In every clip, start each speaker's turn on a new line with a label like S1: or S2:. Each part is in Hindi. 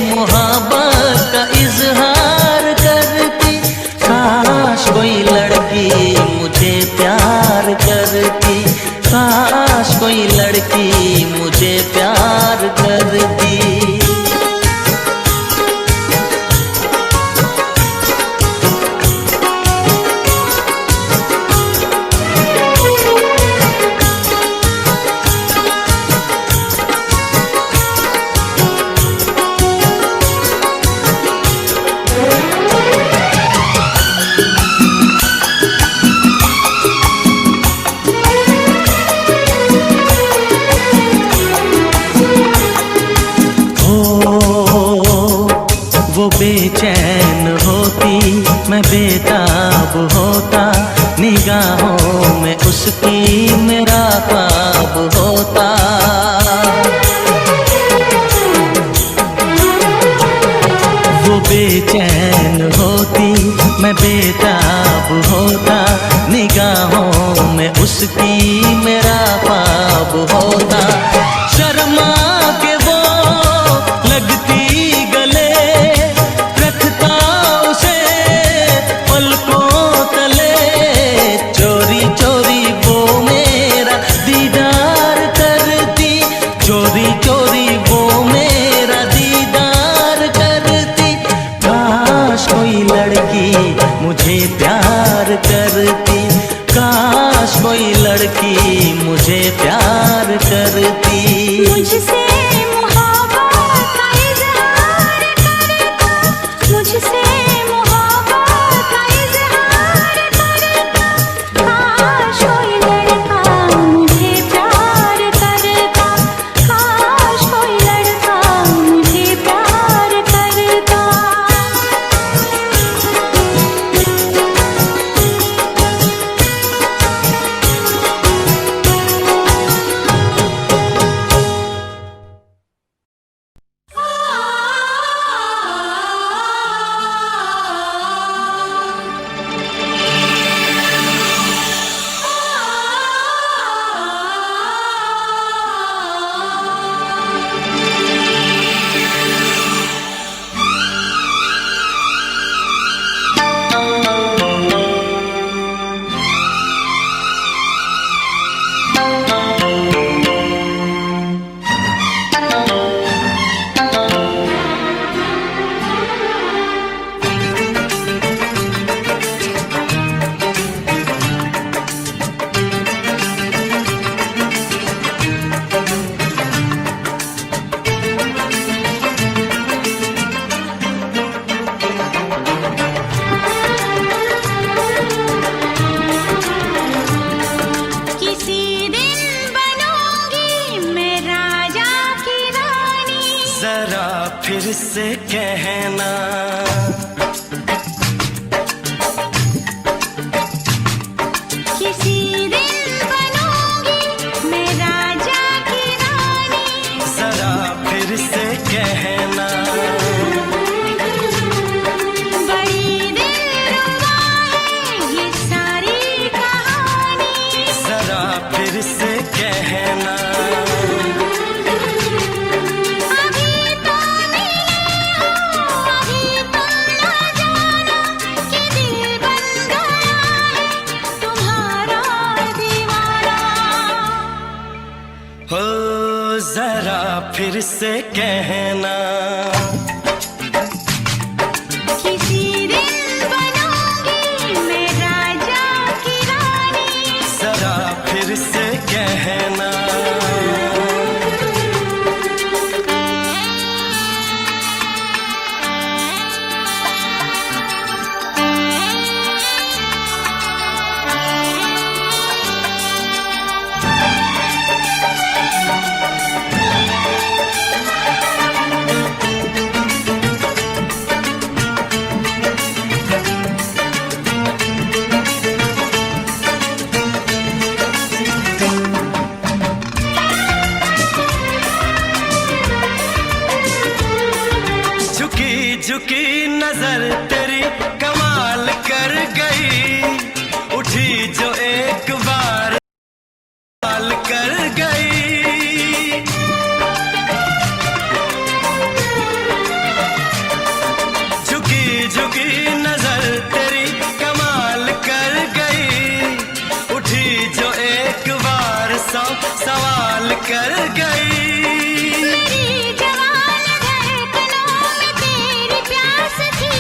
S1: मोहब्बत का इजहार करती। काश कोई लड़की मुझे प्यार करती, काश कोई लड़की मुझे प्यार करती। वो बेचैन होती, मैं बेताब होता, निगाहों में उसकी मेरा ख्वाब होता। वो बेचैन होती, मैं बेताब होता, निगाहों में उसकी मेरा ख्वाब होता। शर्मा के वो लगती गले, रखता उसे पलकों तले, चोरी चोरी वो मेरा दीदार करती, चोरी चोरी वो मेरा दीदार करती। काश कोई लड़की मुझे प्यार करती, काश कोई लड़की मुझे प्यार करती।
S2: मुझसे मोहब्बत का इजहार करता, मुझसे मोहब्बत का इजहार करता। काश कोई लड़का मुझे प्यार करता, काश कोई लड़का मुझे प्यार करता।
S1: फिर से कहना,
S2: किसी दिन बनूंगी मैं राजा की रानी।
S1: जरा फिर से कहना,
S2: बड़ी दिलरुबा है ये सारी कहानी।
S1: जरा फिर से कहना, हो जरा फिर से कहना,
S2: किसी दिन बनूंगी मैं राजा की रानी।
S1: जरा फिर से कहना, झुकी नजर तेरी कमाल कर गई, उठी जो एक बार कमाल कर गई। कर गई।
S2: मेरी जवान धड़कनों में तेरी प्यास थी,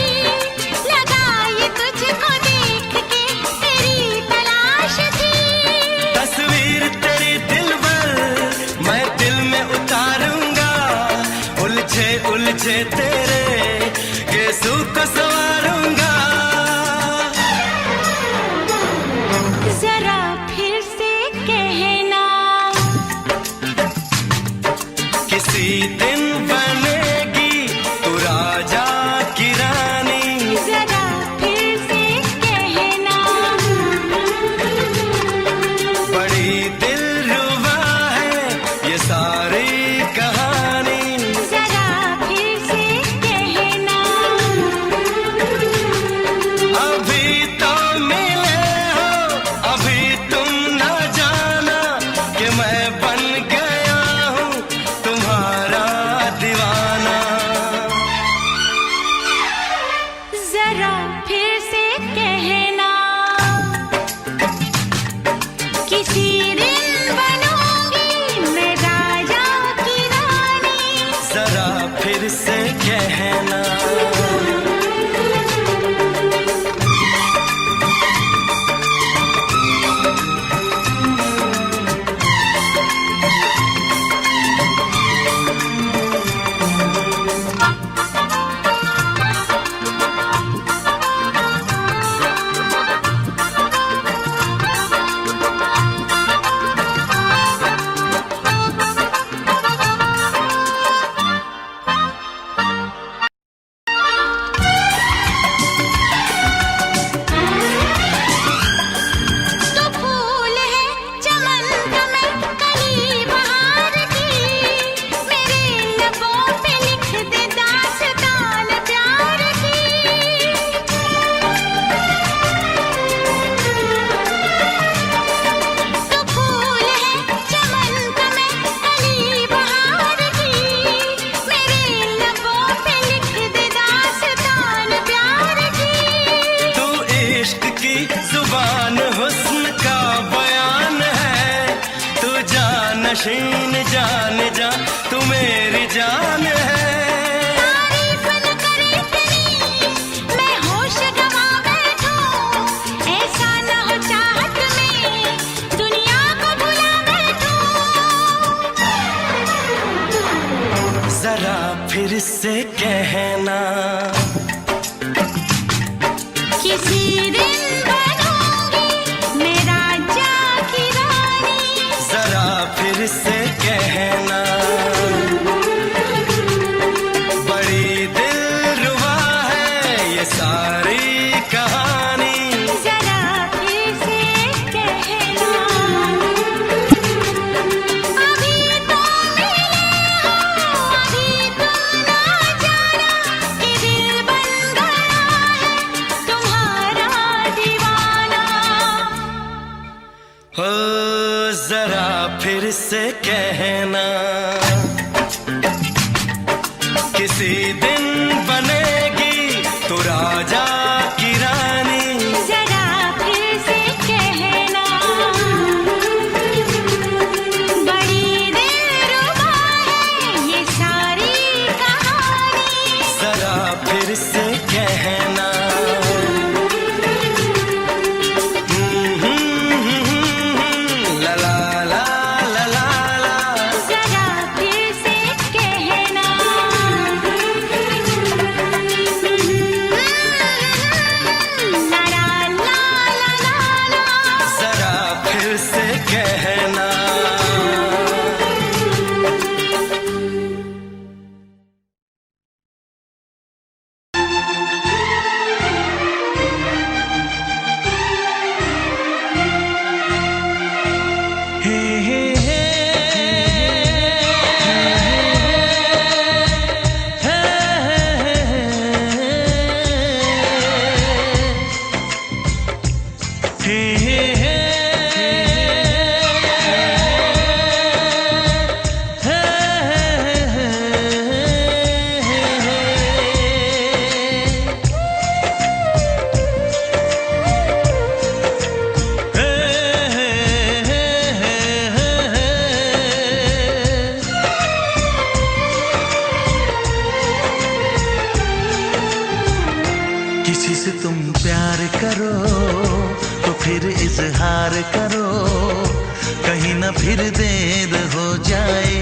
S2: लगाई तुझको देख के तेरी तलाश थी।
S1: तस्वीर तेरी दिल भर मैं दिल में उतारूंगा, उलझे उलझे तेरे गेसू को संवारूंगा।
S2: जरा फिर से कहना,
S1: किसी दिन बनेगी तू राजा की रानी।
S2: जरा फिर से कहना,
S1: बड़ी दिलरुबा है ये सारी कहानी।
S2: जरा फिर से कहना,
S1: अभी तो मिले हो, अभी तुम न जाना कि मैं बन गया हूँ तुम्हारा दीवाना।
S2: जरा फिर से कहना, किसी दिन बनूंगी मैं राजा की रानी।
S1: जरा फिर से कहना,
S2: तो फूल है चमन का मैं कली बहार की, मेरे लबों पे लिख दे दास्तान प्यार की। तो फूल है चमन का मैं कली बहार की, मेरे लबों पे लिख दे दास्तान प्यार की।
S1: तू इश्क की जुबान हुस्न का बयान है, तू जानशीन जान जा तू मेरी जान है।
S2: तारीफ न करे तेरी मैं होश गवा बैठूं, ऐसा न हो चाहत में दुनिया को भुला बैठूं।
S1: जरा फिर से कहना,
S2: किसी दिन बनूंगी मैं राजा की रानी।
S1: जरा फिर से कहना, बड़ी दिलरुबा है ये सारी कहानी।
S2: जरा फिर से कहना, अभी तो मिले हो, अभी तुम ना जाना कि दिल बन गया है तुम्हारा दीवाना।
S1: हो जरा फिर से कहना, किसी दिन बनेगी तू राजा की रानी।
S2: जरा फिर से कहना, बड़ी दिलरुबा है ये सारी कहानी।
S1: जरा फिर से कहना, ला ला ला ला ला ला।
S2: जरा फिर से कहना,
S1: किसी से तुम प्यार करो तो फिर इजहार करो, कहीं ना फिर देर हो जाए,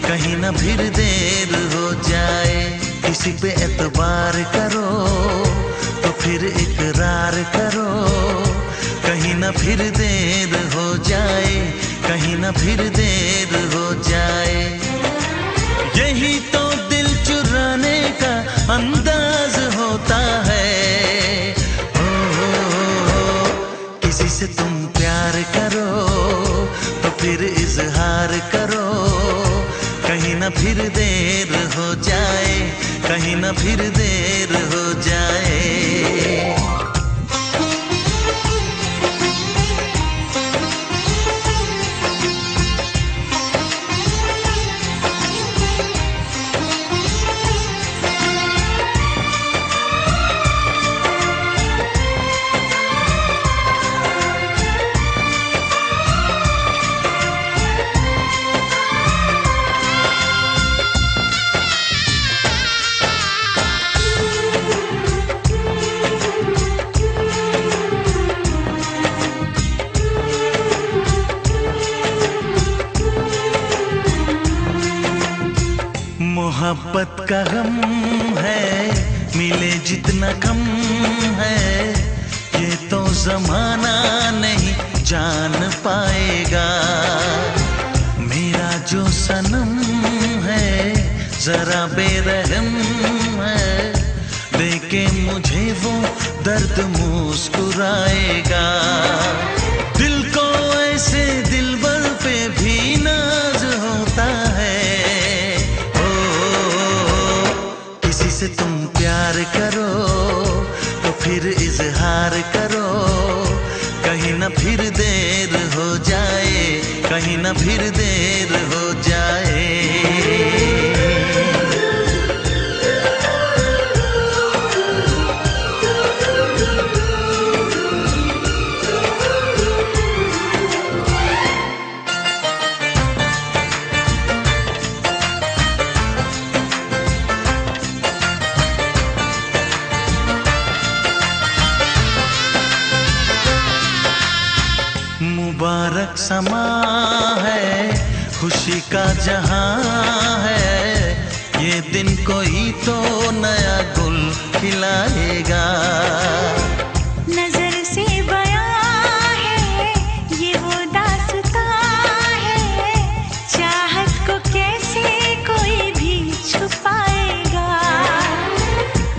S1: कहीं ना फिर देर हो जाए। किसी पे एतबार करो तो फिर इकरार करो, कहीं ना फिर देर हो जाए, कहीं ना फिर देर हो जाए। यही तो दिल चुराने का अंदाज होता है। किसी से तुम प्यार करो तो फिर इजहार करो, कहीं ना फिर देर हो जाए, कहीं ना फिर देर हो जाए। मोहब्बत का गम है, मिले जितना कम है, ये तो जमाना नहीं जान पाएगा। मेरा जो सनम है जरा बेरहम है, देखे मुझे वो दर्द मुस्कुराएगा। दिल को ऐसे दिलबर पे भी नाज होता है। किसी से तुम प्यार करो तो फिर इजहार करो, कहीं ना फिर देर हो जाए, कहीं ना फिर देर हो जाए। मुबारक समा है, खुशी का जहां है, ये दिन कोई तो नया गुल खिलाएगा।
S2: नजर से बयां है ये वो दास्तां है, चाहत को कैसे कोई भी छुपाएगा।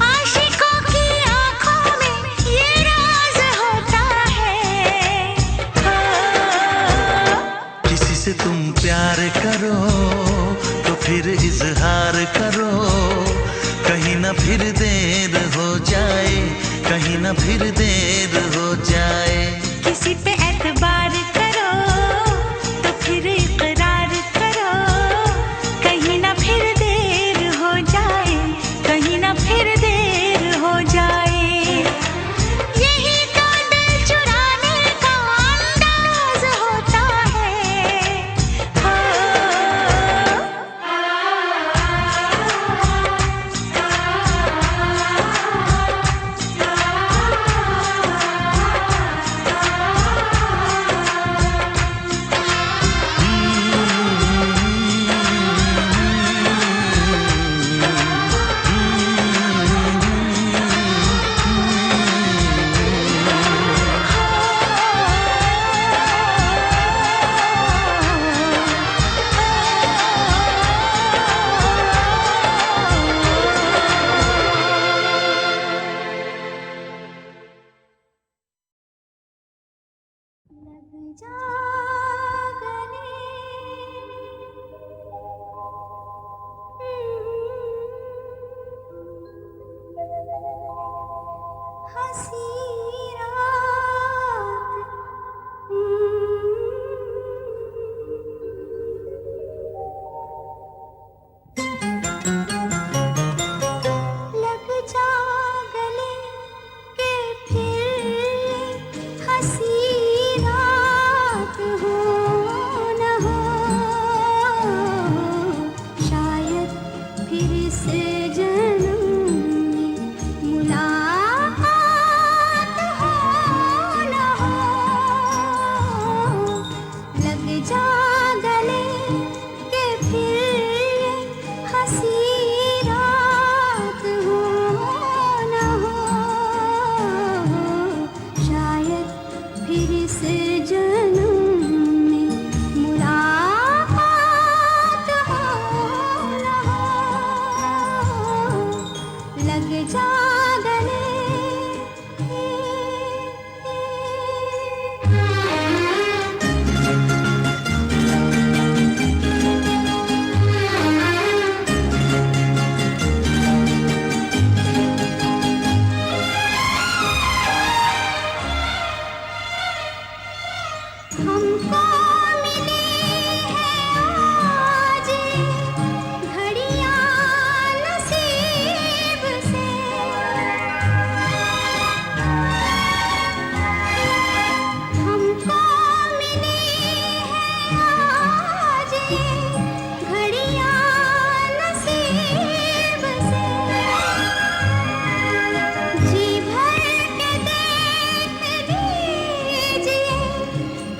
S2: आशिकों की आंखों में ये राज होता है।
S1: किसी से तुम प्यार करो तो फिर इजहार करो, कहीं ना फिर देर हो जाए, कहीं ना फिर देर हो जाए।
S2: किसी पे एतबार करो तो फिर इकरार करो, कहीं ना फिर देर हो जाए, कहीं ना फिर देर हो जाए। यही तो दिल चुराने का अंदाज होता है। लग जा गले, हंसी रात, लग जा गले के फिर हंसी रात हो न हो, शायद फिर से जन्म में मुलाकात लग जा गले। हमको मिली है आज घड़ियां नसीब से, हमको मिली है आज घड़ियां नसीब से। जी भर के देख लीजिए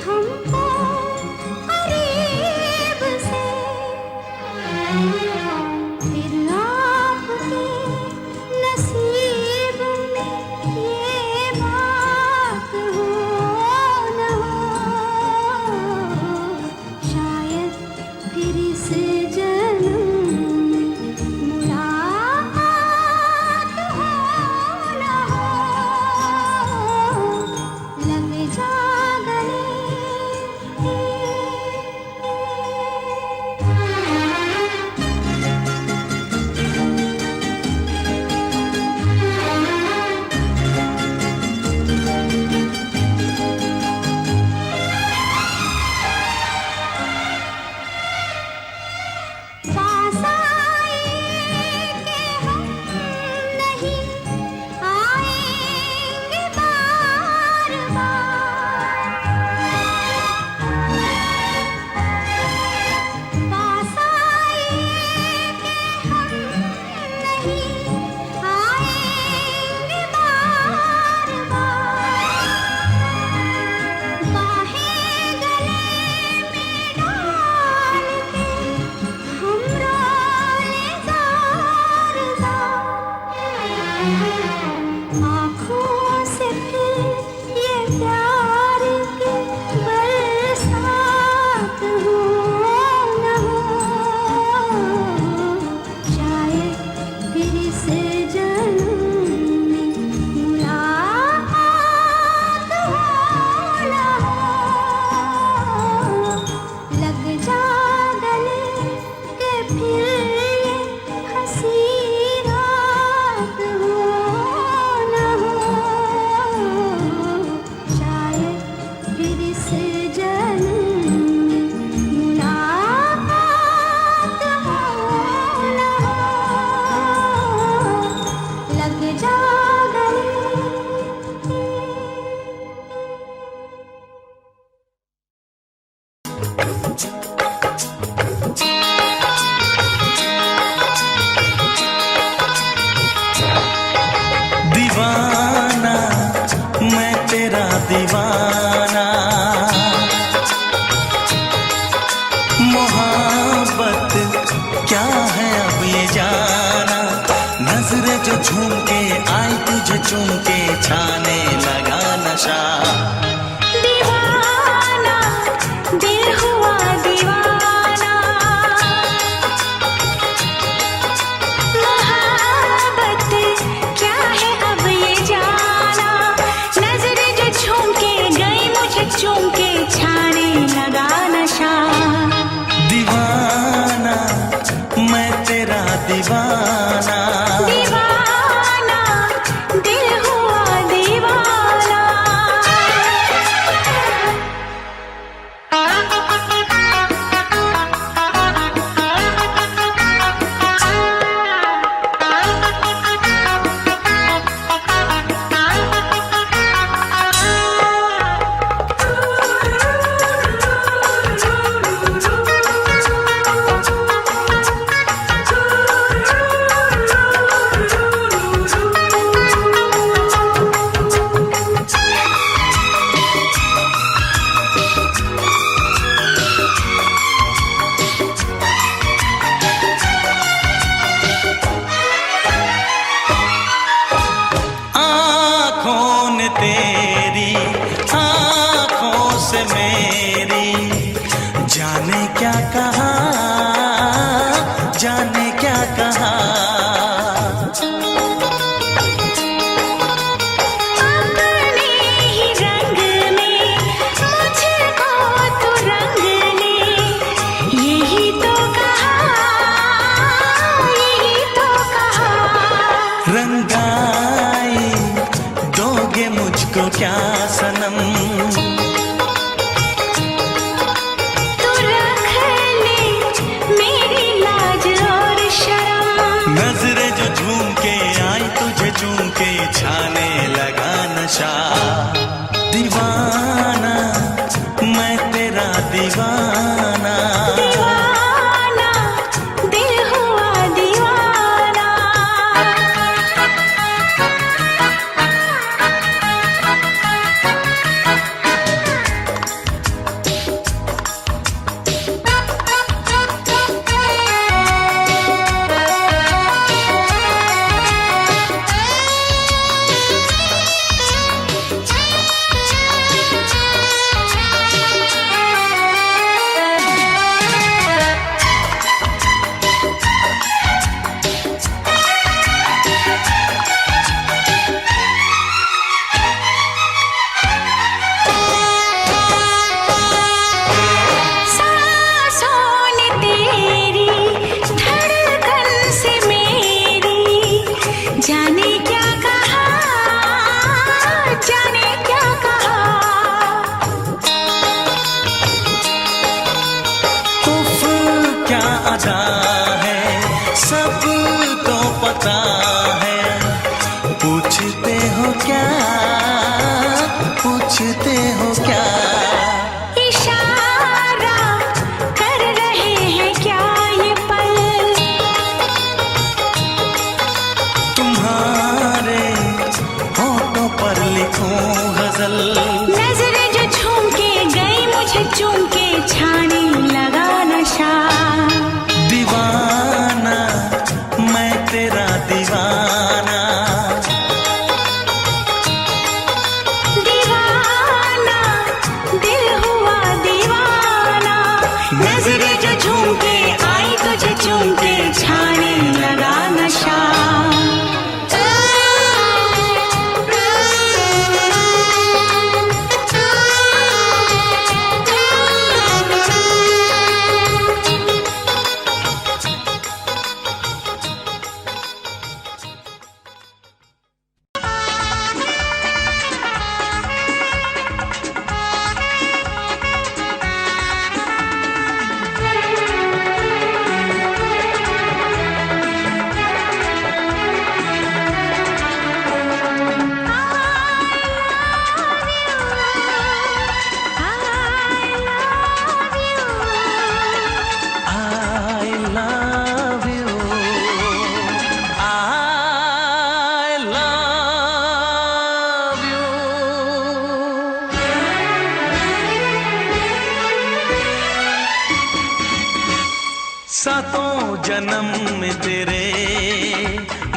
S2: हमको करीब से, फिर आपके नसीब में ये बात हो न हो, शायद फिर इस जन्म में मुलाकात हो न हो, लग जा गले। पास आए कि हम नहीं आएंगे बार बार, पास आए कि हम नहीं आएंगे बार बार, बाहें गले में डाल के हम रोले ज़ार ज़ार, आँखों से फिर ये प्यार की बरसात हो न हो, शायद फिर इस जन्म में मुलाकात हो न हो, लग जा गले के फिर ये हंसी रात हो न हो, शायद फिर इस जन्म में मुलाकात हो न हो, लग जा गले।
S1: दीवाना मैं तेरा दीवाना, मोहब्बत क्या है अब ये जाना, नजरें जो झूम के आई तुझे चूम के छाने लगा नशा।
S2: दीवाना दिल हुआ दीवाना, मोहब्बत क्या है अब ये जाना, नजरें जो झूम के गई मुझे चूम के छाने लगा नशा।
S1: दीवाना मैं तेरा दीवाना,
S2: दीवाना दिल हुआ दीवाना।
S1: जाने क्या कहा जुदाई दोगे मुझको क्या सनम।
S2: तू रख ले मेरी लाज और शर्म।
S1: नजरें जो झूम के आई तुझे चूम के छाने लगा नशा। दीवाना मैं तेरा दीवाना।
S2: दीवाना दिल हुआ दीवाना। जाने क्या कहा, जाने क्या कहा।
S1: उफ क्या अदा है सबको पता है। पूछते हो क्या, पूछते हो क्या।
S2: इशारा कर रहे हैं क्या ये पल।
S1: तुम्हारे होठों पर लिखूं गजल।
S2: नजरें जो झूम के गई मुझे चूम के छाने लगा नशा।
S1: दीवाना मैं तेरा दीवाना।
S2: दीवाना दिल हुआ दीवाना। नजरें जो झूम के आई तुझे चूम के छाने लगा नशा।
S1: सातों जन्म में तेरे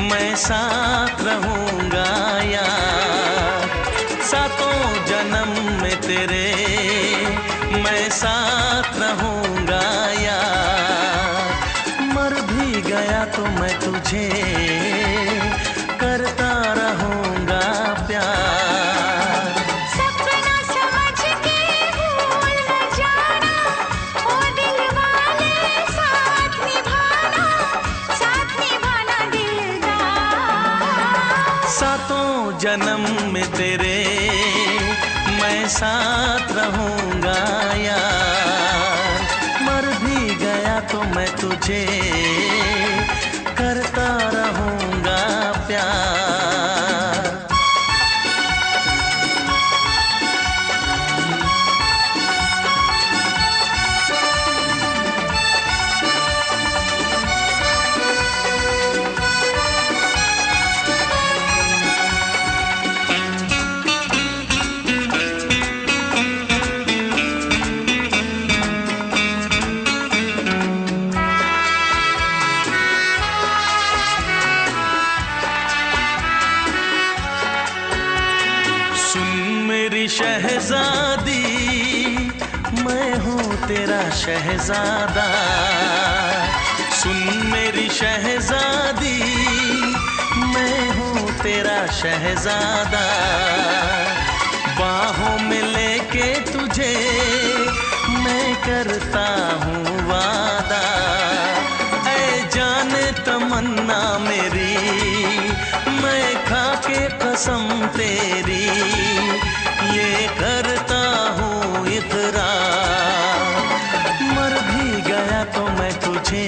S1: मैं साथ रहूंगा यार। सातों जन्म में तेरे मैं साथ रहूंगा यार। मर भी गया तो मैं तुझे करता रहूंगा प्यार।
S2: सपना समझ के भूल न जाना, ओ दिल वाले साथ निभाना दिलदार।
S1: सातों जन्म में तेरे मैं साथ रहूंगा यार। मर भी गया तो मैं तुझे करता रहूंगा प्यार। शहजादी मैं हूँ तेरा शहजादा। सुन मेरी शहजादी मैं हूँ तेरा शहजादा। बाहों में लेके तुझे मैं करता हूँ वादा। ऐ जाने तमन्ना मेरी मैं कसम तेरी ये करता हूँ इकरार, मर भी गया तो मैं तुझे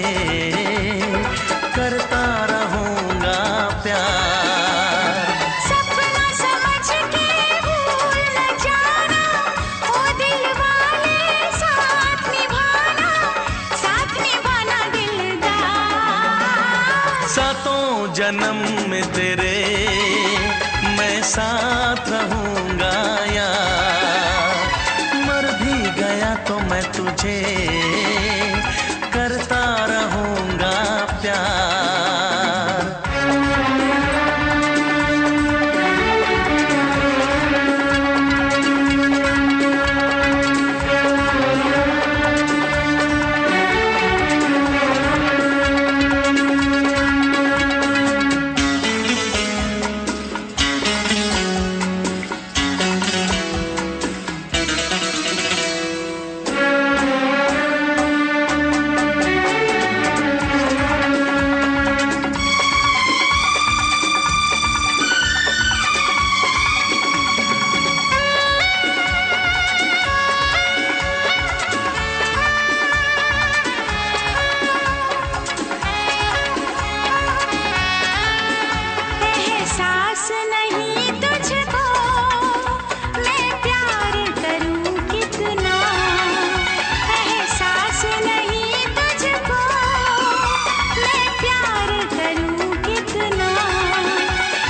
S1: करता रहूँगा प्यार।
S2: सपना समझ के भूल न जाना, ओ दिल वाले साथ निभाना दिलदार।
S1: सातों जन्म में तेरे मैं साथ रहूँगा यार, मर भी गया तो मैं तुझे करता रहूँगा प्यार।
S2: एहसास नहीं तुझको मैं प्यार करूं कितना, एहसास नहीं तुझको मैं प्यार करूं कितना।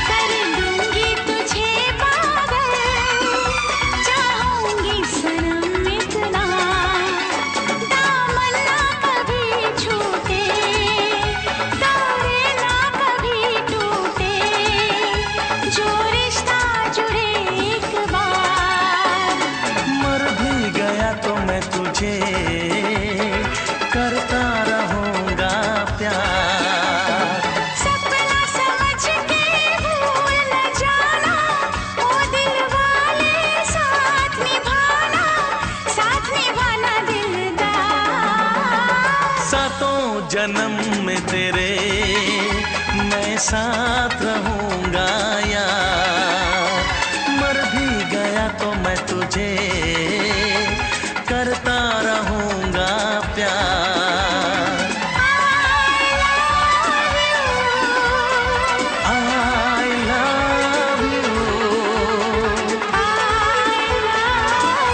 S2: कर दूंगी तुझे पागल, चाहूंगी सनम इतना। दामन ना कभी छूटे, तारे ना कभी टूटे, जो रिश्ता जुड़े एक बार।
S1: मर भी गया तो मैं तुझे करता रहूँगा प्यार।
S2: सपना समझ के भूल न जाना, ओ दिल वाले साथ निभाना दिलदार।
S1: सातों जन्म में तेरे मैं साथ रहूँगा यार, मर भी गया तो मैं तुझे करता रहूँगा प्यार। I love you।
S2: I love you।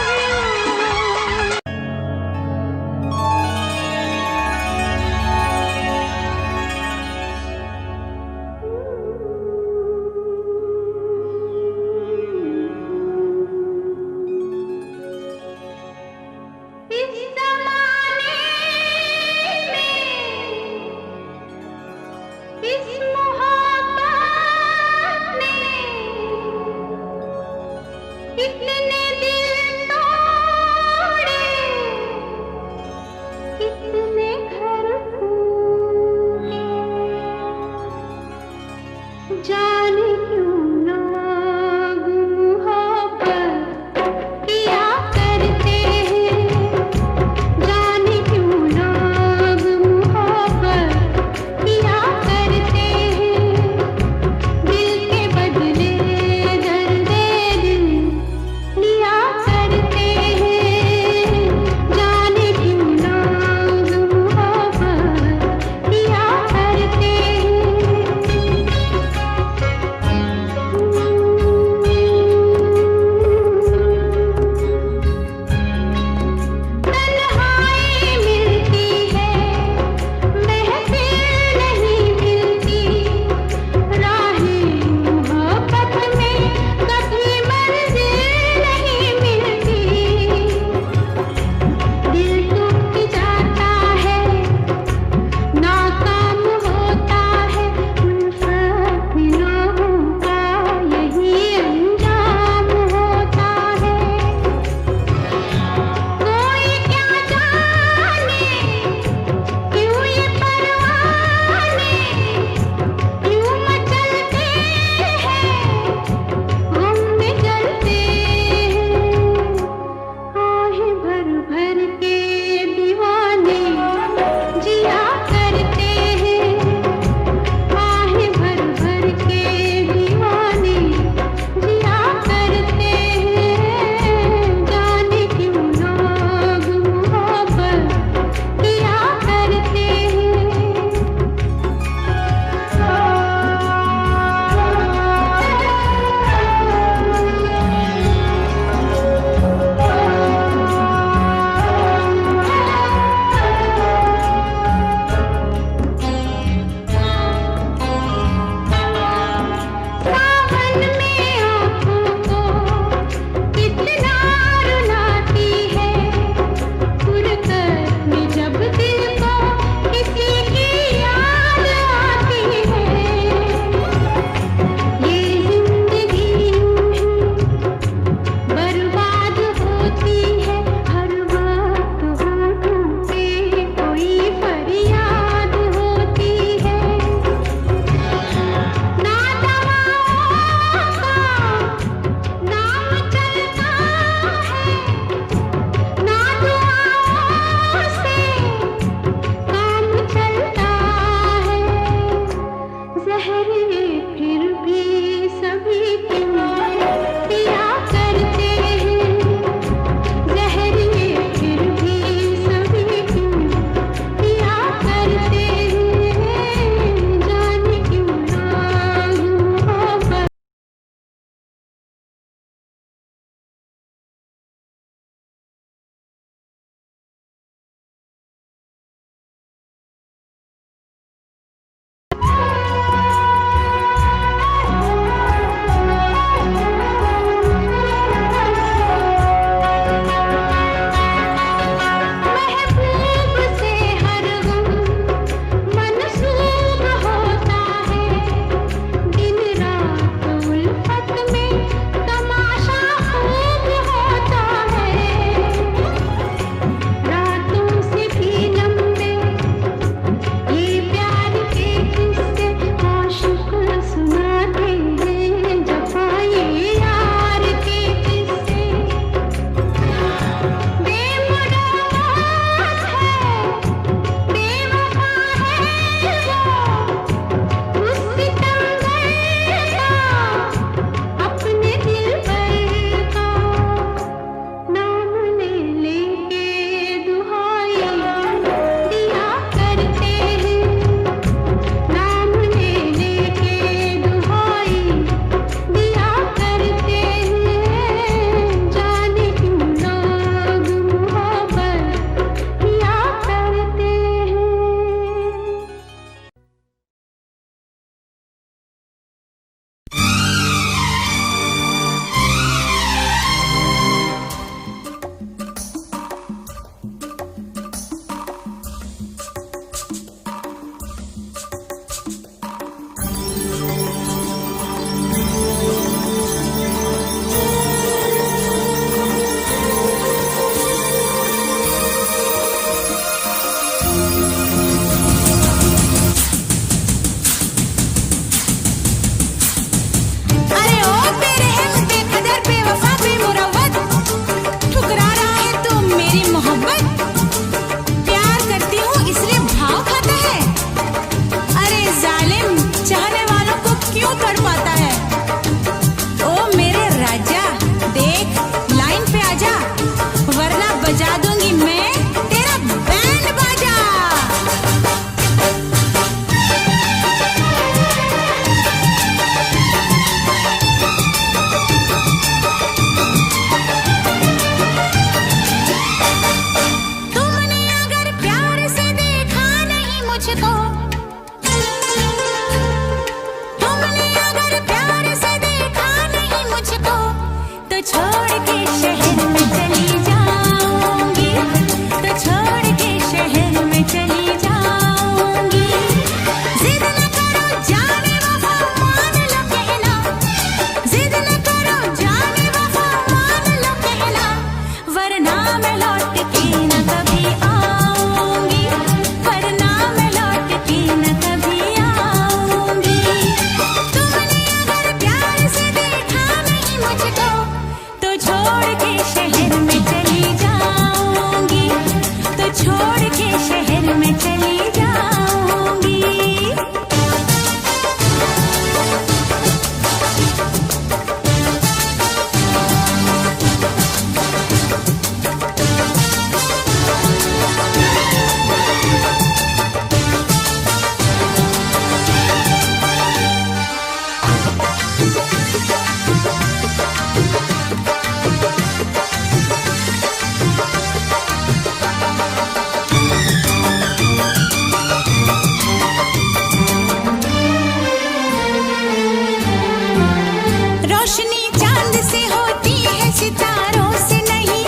S2: रोशनी चांद से होती है सितारों से नहीं,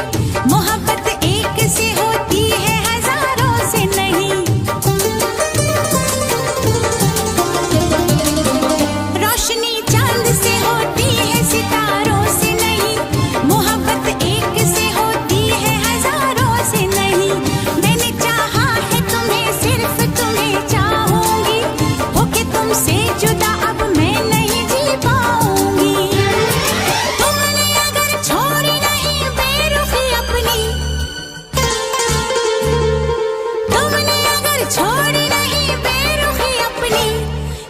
S2: मोहब्बत एक से होती है हजारों से नहीं। रोशनी चांद से होती है सितारों से नहीं, मोहब्बत एक से होती है हजारों से नहीं। मैंने चाहा है तुम्हें, सिर्फ तुम्हें चाहूंगी, होके तुमसे जुदा अब मैं नहीं जी पाऊंगी। तुमने अगर छोड़ी नहीं बेरुखी अपनी, तुमने अगर छोड़ी नहीं बेरुखी अपनी,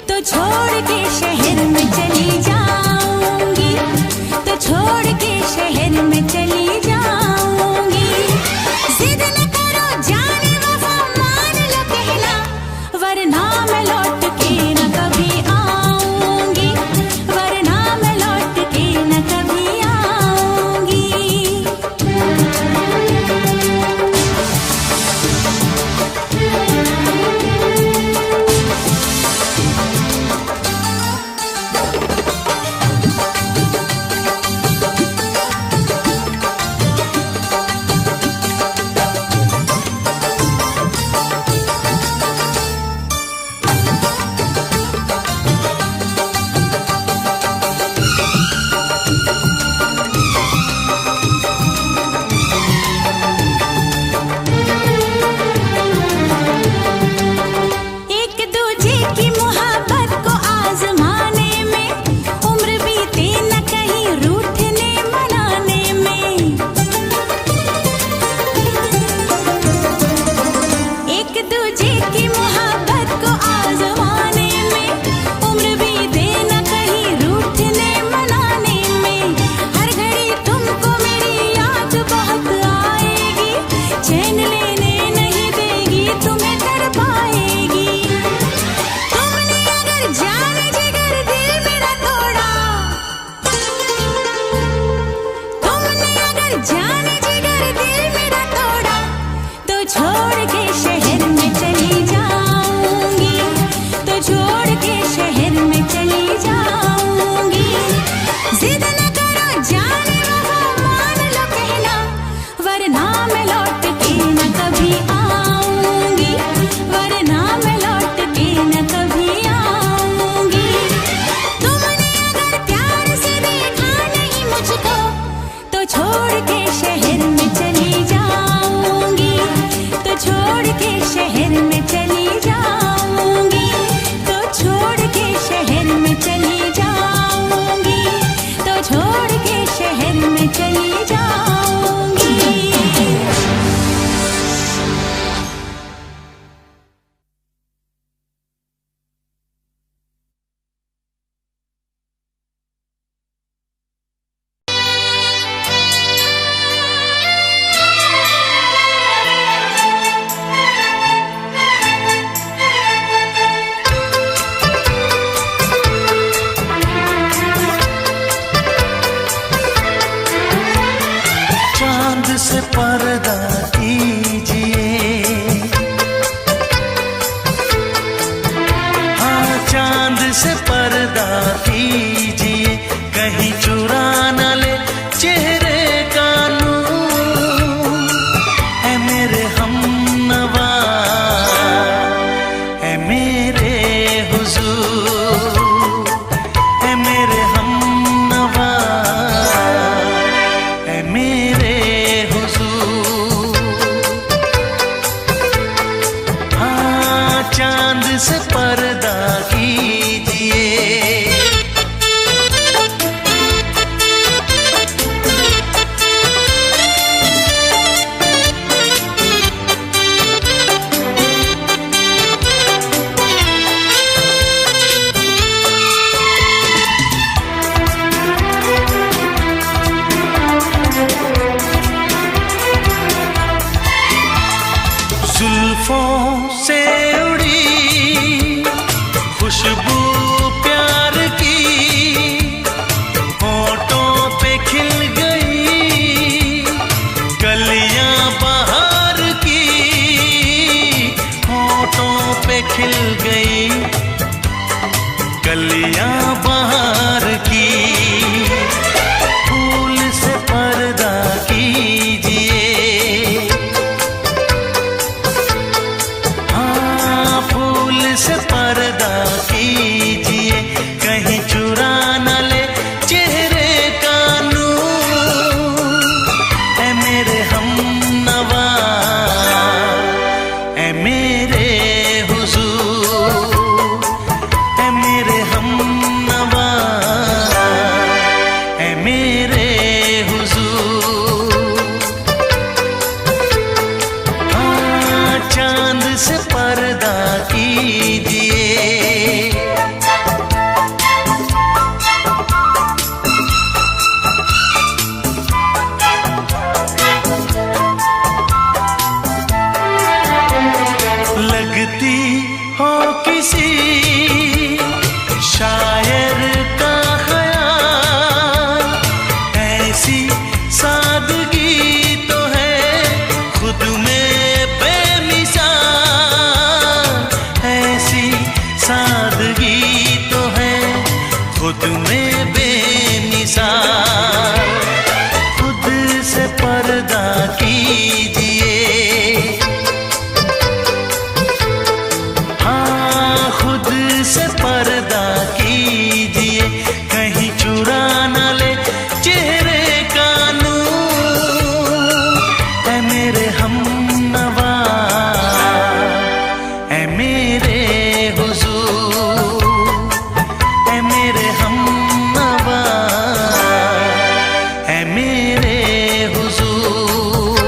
S2: तो छोड़ के शहर में चली जाऊंगी, तो छोड़ के शहर में चली जाऊंगी। जिद न करो जाने वफा, मान लो कहना, वरना मैं लौट के न कभी आऊंगी, वरना मैं लौट के न कभी आऊंगी। एक दूजे की मोहब्बत को आजमाने में, उम्र बीते न कहीं रूठने मनाने में। एक दूजे की मोहब्बत को आजमाने में, उम्र बीते न कहीं रूठने मनाने में। हर घड़ी तुमको मेरी याद बहुत आएगी, चैन लेने नहीं देगी, तुम्हें तड़पाएगी। तुमने अगर जाने जिगर दिल मेरा तोड़ा, तुमने अगर जाने जिगर दिल मेरा तोड़ा, तो छोड़ के शहर में चली जाऊंगी, तो छोड़ के शहर में चली जाऊंगी। जिद न करो जाने वफा, मान लो कहना, वरना मैं लौट के न कभी आऊंगी, वरना मैं लौट के न कभी आऊंगी। तुमने अगर प्यार से देखा नहीं मुझको, तो छोड़ के शहर में चली जाऊंगी, तो छोड़ के शहर में चली जाऊंगी, तो छोड़ के शहर में चली जाऊंगी, तो छोड़ के शहर में चली जाऊंगी।
S1: चांद से पर्दा कीजिए, हाँ चांद से पर्दा कीजिए, कहीं चुरा न ले चेहरे का नूर। ऐ मेरे हमनवा, ऐ मेरे हुजूर, ऐ मेरे हमनवा, ऐ मेरे हुजूर। निसार। खुद से पर्दा कीजिए, हाँ खुद से पर्दा कीजिए, कहीं चुरा न ले चेहरे का नूर। ऐ मेरे हमनवा, ऐ मेरे हुजूर, ऐ मेरे हमनवा, ऐ मेरे हुजूर।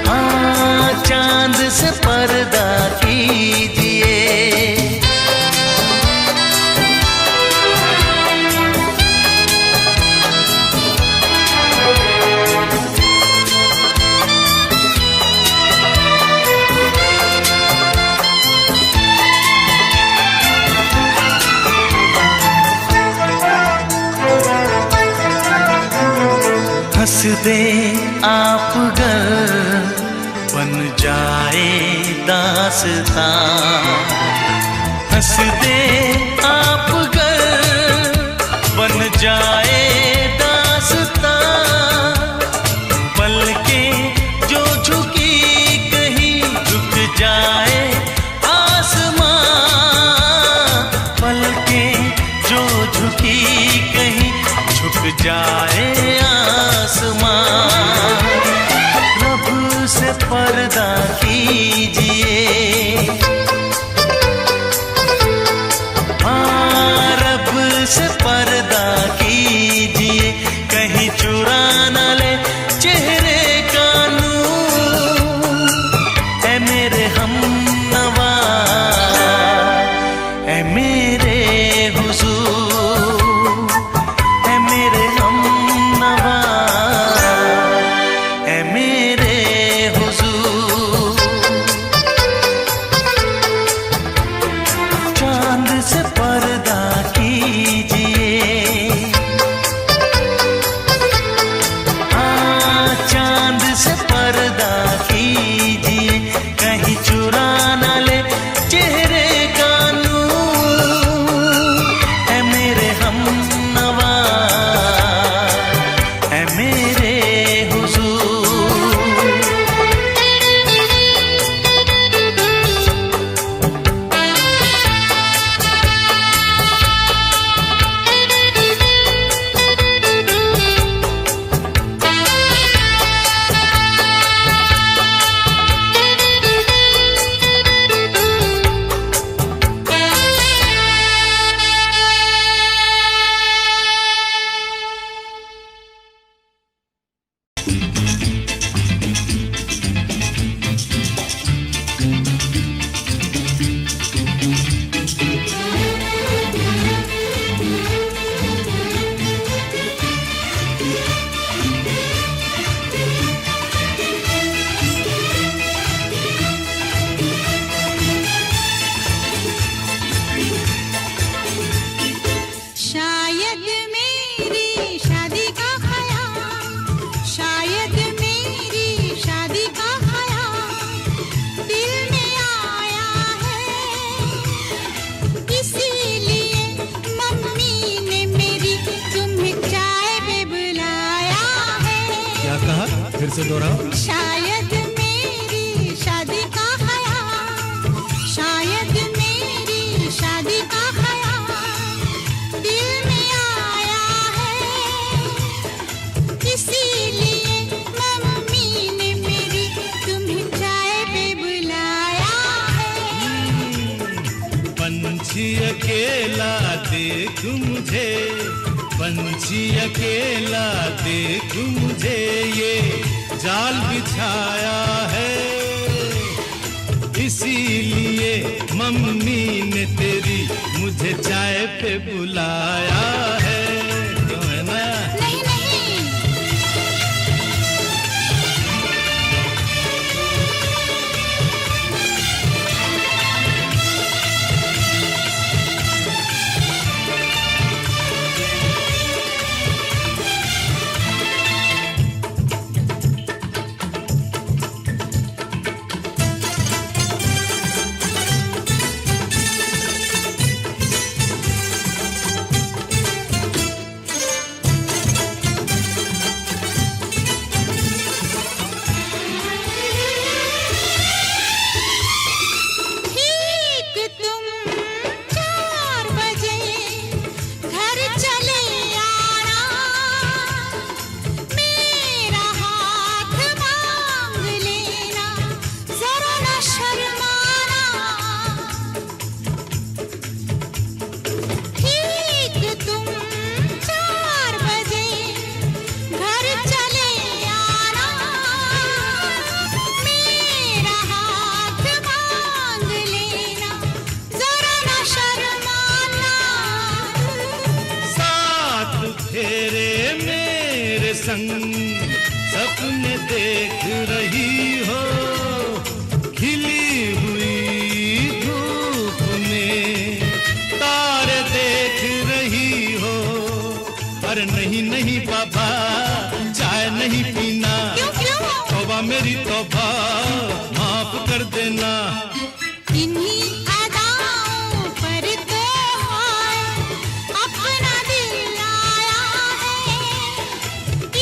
S1: हाँ चांद से पर्दा कीजिए, हंस दे आप गर बन जाए दास्तां। हंस दे आप गर बन जाए दास्तां। पलकें जो झुकी कहीं झुक जाए आसमां। पलकें जो झुकी कहीं झुक जाए आसमां। रब से पर्दा कीजिए, हाँ रब से पर्दा कीजिए, कहीं चुरा न ले चेहरे का नूर। ऐ मेरे हमनवा, ऐ मेरे हुजूर, ऐ मेरे हमनवा, ऐ मेरे हुजूर। चांद से पर्दा कीजिए, हाँ चांद से पर्दा कीजिए, कहीं चुरा न ले चेहरे का नूर। ऐ मेरे हमनवा, ऐ मेरे हुजूर।
S2: शायद मेरी शादी का ख्याल, शायद मेरी शादी का ख्याल दिल में आया है। इसीलिए मम्मी ने मेरी तुम्हें चाय पे बुलाया है।
S3: क्या कहा? फिर से दोहराओ।
S2: शायद मेरी शादी का ख्याल, शायद मेरी शादी का ख्याल दिल में आया है। इसीलिए मम्मी ने मेरी तुम्हें चाय पे बुलाया है।
S3: पंछी अकेला देख मुझे, पंछी अकेला देख मुझे, ये जाल बिछाया है। इसीलिए मम्मी ने तेरी मुझे चाय पे बुलाया है। क्यों है ना?
S2: नहीं नहीं,
S3: संग सपने देख रही हो, खिली हुई धूप में तारे देख रही हो। अरे नहीं नहीं बाबा, चाय नहीं पीना।
S2: क्यों?
S3: तौबा मेरी तौबा, माफ कर देना।
S2: इन्हीं अदाओं पर तो अपना दिल आया है,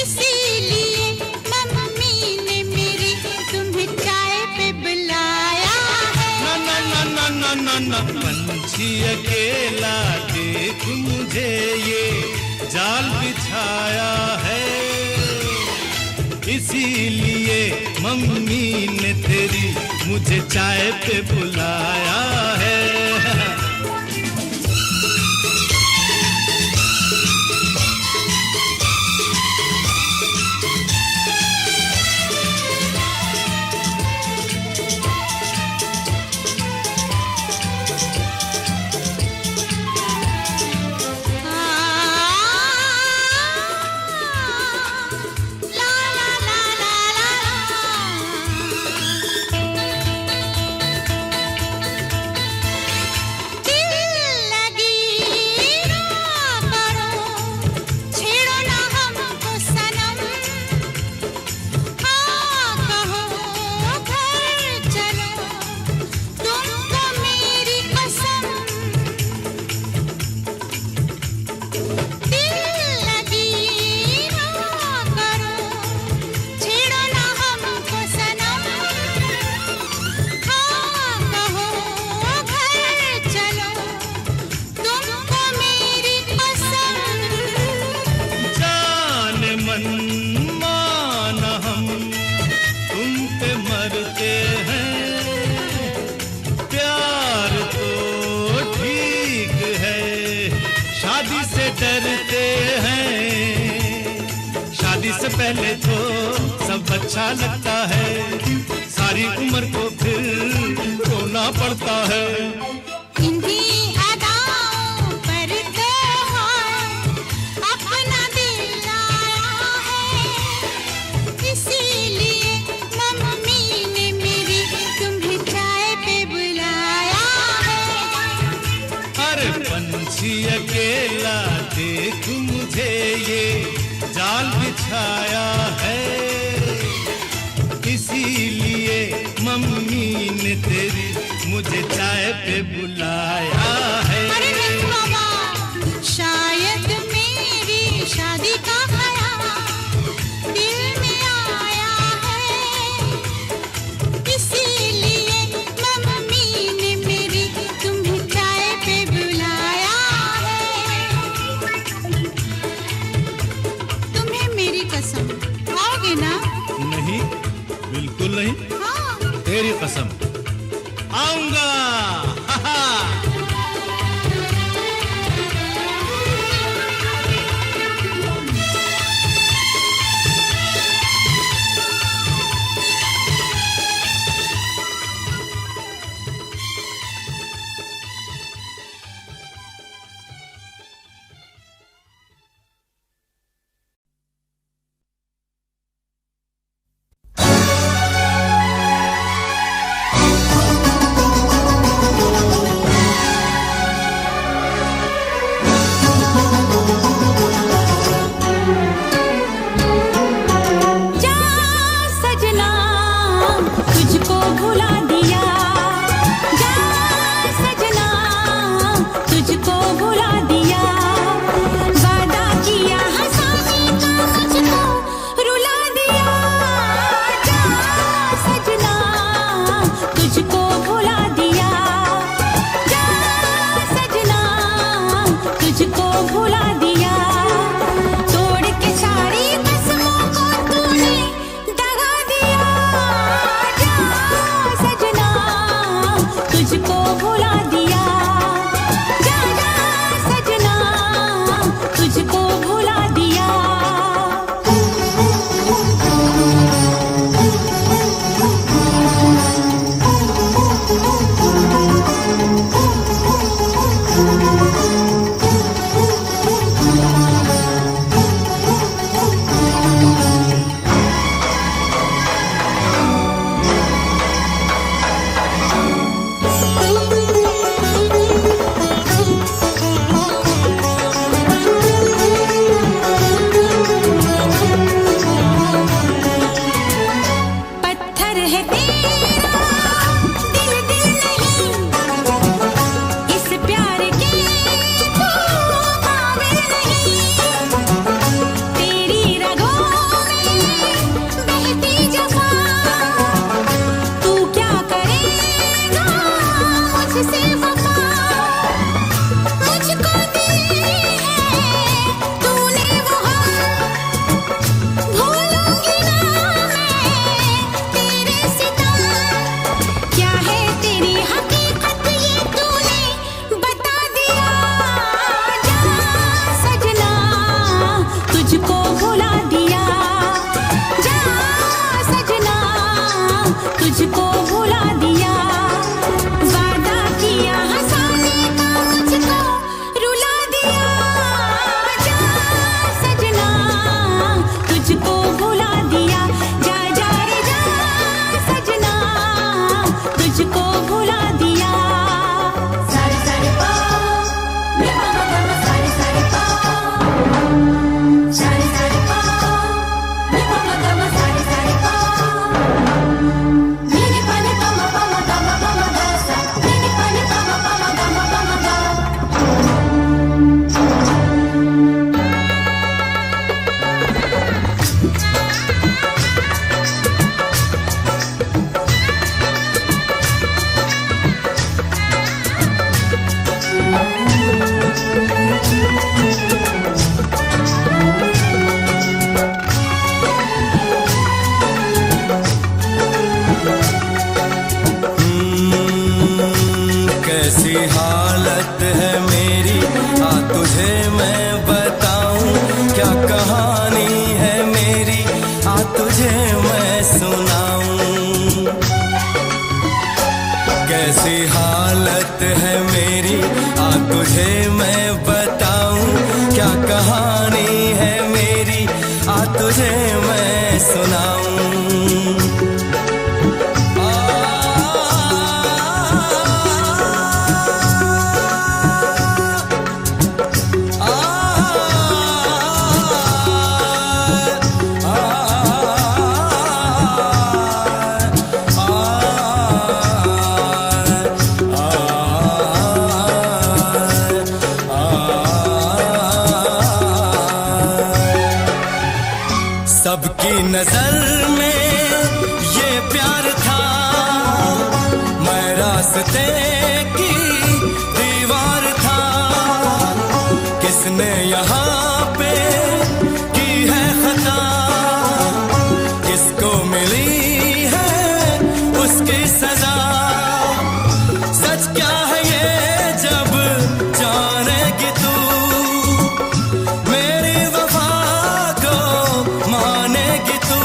S2: इसीलिए मम्मी ने मेरी तुम्हें चाय पे बुलाया है।
S3: ना ना ना ना ना ना ना, पंछी अकेला देख मुझे ये जाल बिछाया है, इसीलिए मम्मी ने तेरी मुझे चाय पे बुलाया है। डरते हैं, शादी से पहले तो सब अच्छा लगता है, सारी उम्र को फिर रोना पड़ता है।
S2: इन्हीं अदाओं पर तो अपना दिल आया है, इसीलिए मम्मी ने मेरी तुम्हें चाय पे बुलाया है।
S3: अरे पंछी अकेला देख मुझे ये जाल बिछाया है, इसीलिए मम्मी ने तेरी मुझे चाय पे बुलाया है।
S2: अरे नहीं बाबा, शायद मेरी शादी का ख्याल दिल में आया है, इसीलिए मम्मी ने मेरी तुम्हें चाय पे बुलाया है। तुम्हें मेरी कसम, आओगे ना?
S3: नहीं, बिल्कुल नहीं।
S2: हाँ।
S3: तेरी कसम, आऊंगा। हा हा।
S4: क्या कहानी है मेरी, आ तुझे मैं सुनाऊं। सबकी नजर में ये प्यार था, मैं रास्ते की दीवार था। किसने यहाँ पे की है खता, किसको मिली है उसकी सजा। सच क्या है ये जब जानेगी तू, मेरी वफा को मानेगी तू।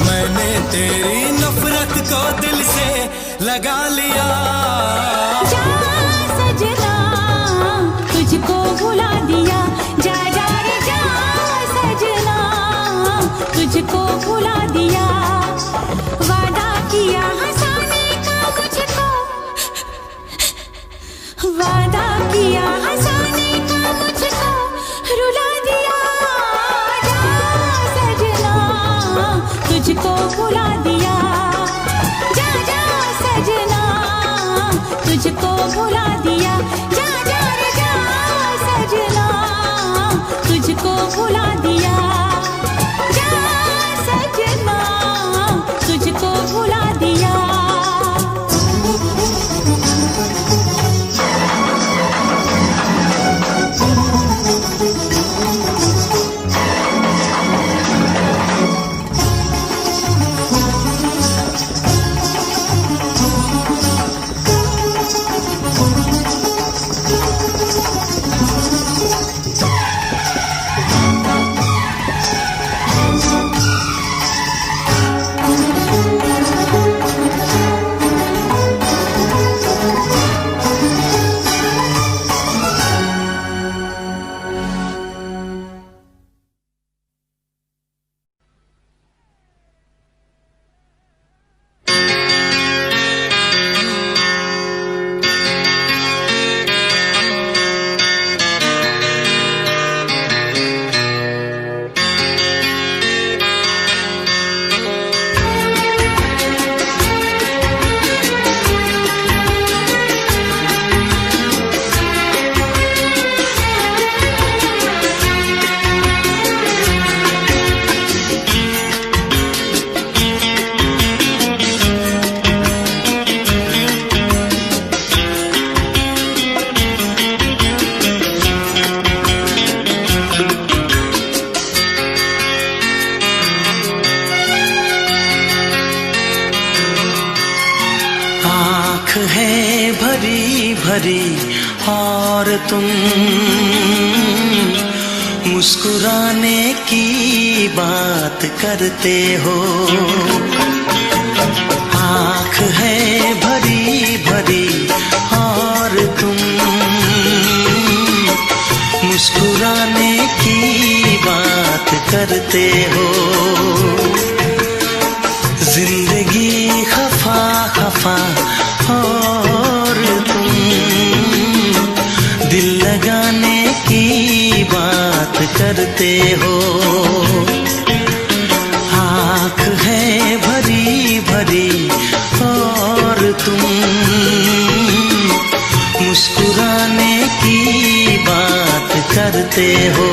S4: मैंने तेरी नफरत को दिल से लगा लिया।
S2: जा सजना तुझको भुला दिया, जा जा रे जा सजना तुझको भुला दिया। वादा किया हंसाने का मुझको, वादा किया हंसाने का मुझको रुला दिया। जा सजना तुझको भुला दिया, जा जा सजना तुझको भुला दिया। जा जा रे जा सजना तुझको भुला दिया, जा सजना तुझको भुला दिया।
S1: है भरी भरी और तुम मुस्कुराने की बात करते हो। आँख है भरी भरी और तुम मुस्कुराने की बात करते हो। जिंदगी खफा खफा और तुम दिल लगाने की बात करते हो। आँख है भरी भरी और तुम मुस्कुराने की बात करते हो।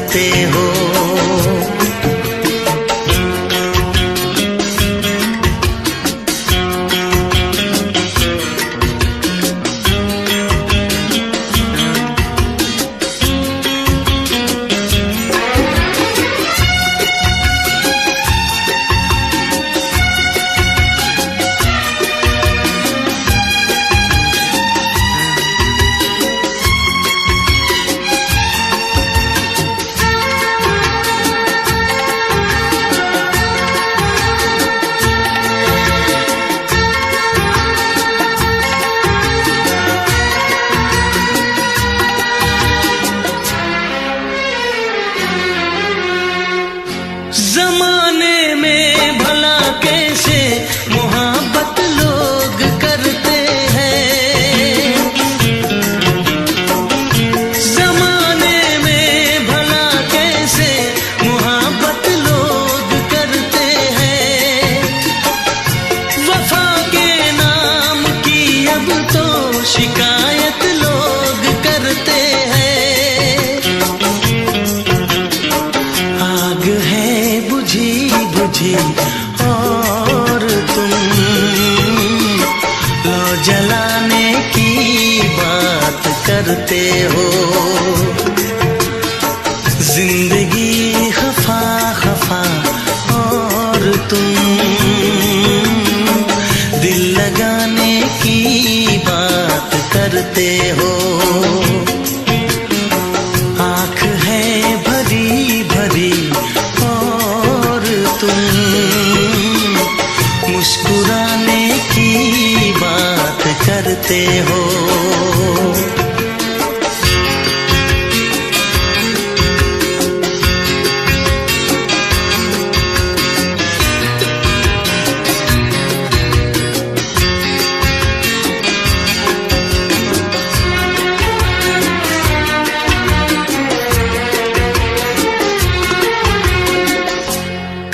S1: करते हो। जमाने में भला कैसे मोहब्बत लोग करते हैं, जमाने में भला कैसे मोहब्बत लोग करते हैं। वफा के नाम की अब तो शिकायत लोग करते हैं। आग है बुझी बुझी और तुम लो जलाने की बात करते हो। जिंदगी खफा खफा और तुम दिल लगाने की बात करते हो। आँख है भरी भरी और तुम मुस्कुराने की बात करते हो।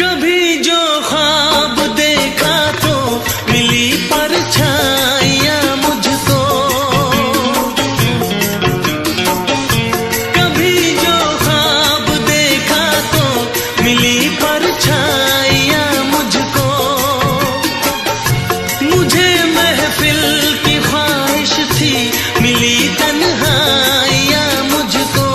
S1: कभी जो ख्वाब देखा तो मिली परछाइयाँ मुझको, कभी जो ख्वाब देखा तो मिली परछाइयाँ मुझको। मुझे महफिल की ख्वाहिश थी मिली तन्हाइयाँ मुझको।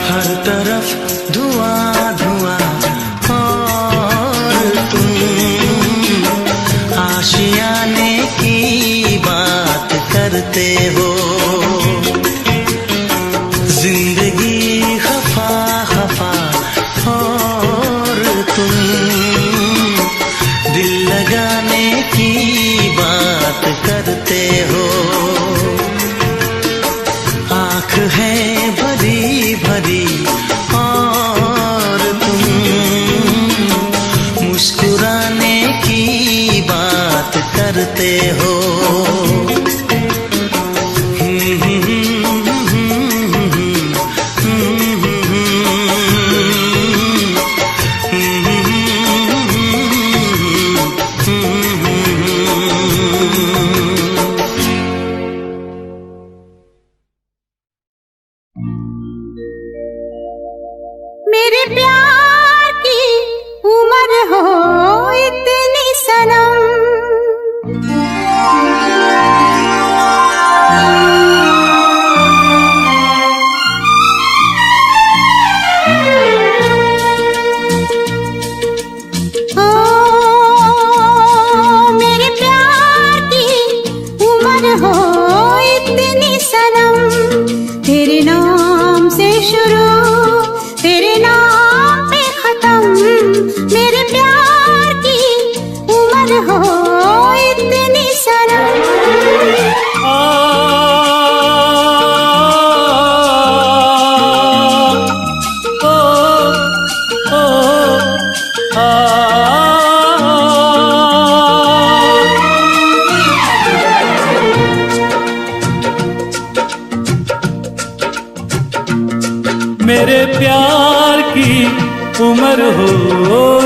S1: हर तरफ धुआं धुआं और तुम आशियाने की बात करते हो। जिंदगी खफा खफा और तुम दिल लगाने की बात करते हो। आँख है भरी भरी और तुम मुस्कुराने की बात करते हो।
S2: मेरे प्यार की उम्र हो इतनी सनम, ओ मेरे प्यार की उम्र हो इतनी सनम। तेरे नाम से शुरू तेरे नाम पे खत्म। मेरे प्यार की उम्र हो इतनी सनम।
S5: मेरे प्यार की उम्र हो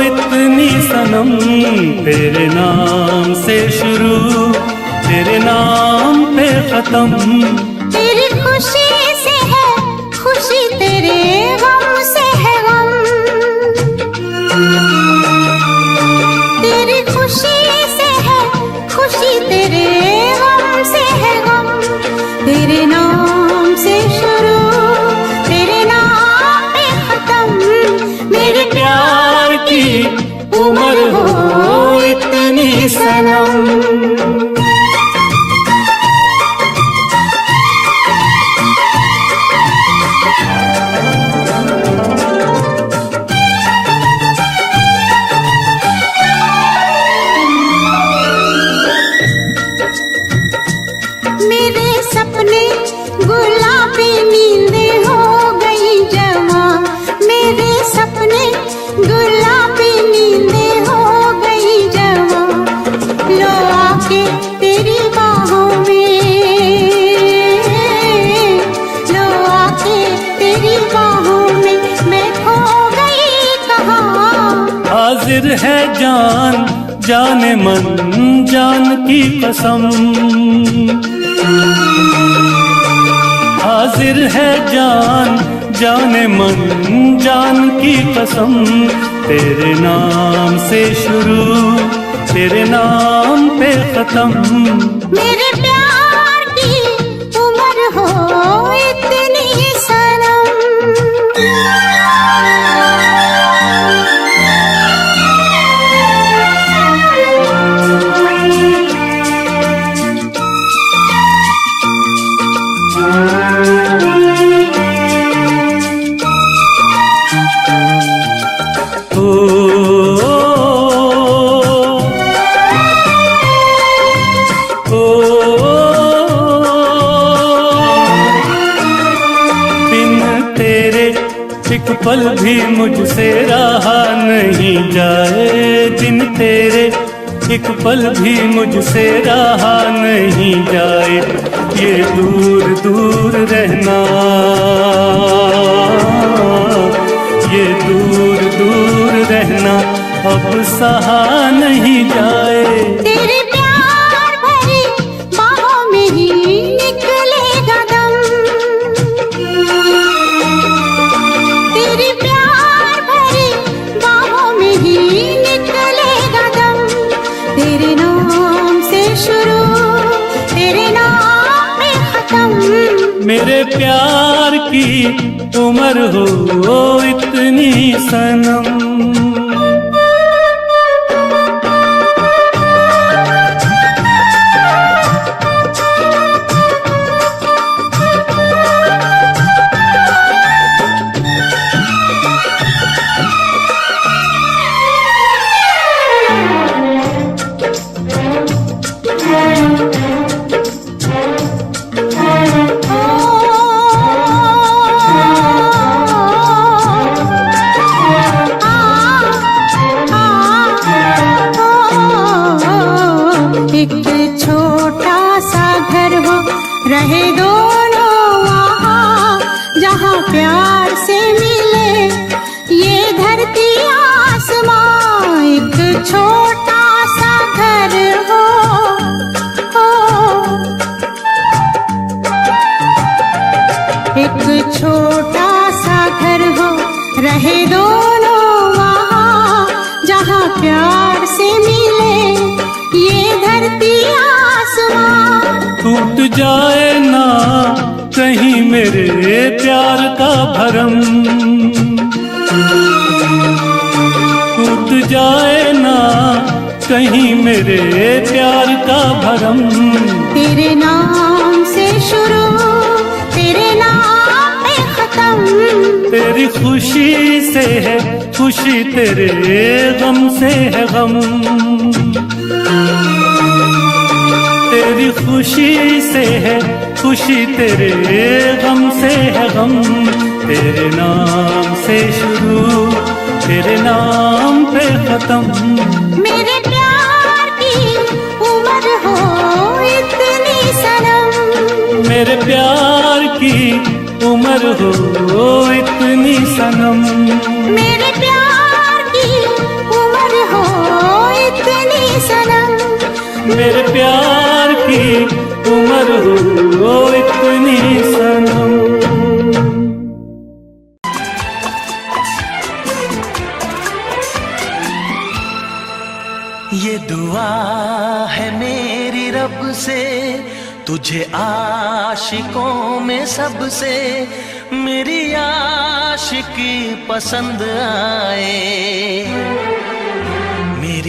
S5: इतनी सनम। तेरे नाम से शुरू तेरे नाम पे खत्म।
S2: तेरी खुशी से है
S5: उम्र हो इतनी सनम।
S2: मेरे सपने गुलाबी नींदें हो गई जमा, मेरे सपने गुलाबी नींदें हो गई जमा। लो आके तेरी बाहों में, लो आके तेरी बाहों में, मैं खो गई कहाँ।
S5: हाजिर है जान जाने मन जान की कसम, हाजिर है जान जाने मन जान की कसम। तेरे नाम से शुरू तेरे नाम पे खत्म।
S2: मेरे प्यार की उम्र हो इतनी सनम।
S5: एक पल भी मुझसे रहा नहीं जाए, दिन तेरे एक पल भी मुझसे रहा नहीं जाए। ये दूर दूर रहना, ये दूर दूर रहना अब सहा नहीं जाए।
S2: तेरे प्यार भरी बाहों में ही निकलेगा दम, तेरे प्यार भरी बाहों में ही निकलेगा दम। तेरे नाम से शुरू तेरे नाम पे खत्म।
S5: मेरे प्यार की उम्र हो इतनी सनम।
S2: रहे दोनों वहाँ जहाँ प्यार से मिले ये धरती आसमां। एक छोटा सा घर हो, एक छोटा सा घर हो, रहे दोनों वहाँ जहाँ प्यार से मिले ये धरती आसमां।
S5: टूट जाए ना कहीं मेरे प्यार का भरम, टूट जाए ना कहीं मेरे प्यार का भरम।
S2: तेरे नाम से शुरू तेरे नाम पे खत्म।
S5: तेरी खुशी से है खुशी, तेरे गम से है गम। तेरी खुशी से है खुशी, तेरे गम से है गम। तेरे नाम से शुरू तेरे नाम पे खत्म।
S2: मेरे प्यार की उम्र हो इतनी सनम।
S5: मेरे प्यार की उम्र हो इतनी सनम।
S2: मेरे प्यार की उम्र हो इतनी सनम।
S5: मेरे प्यार की उम्र हो इतनी सनम।
S1: ये दुआ है मेरी रब से, तुझे आशिकों में सबसे मेरी आशिकी पसंद आए।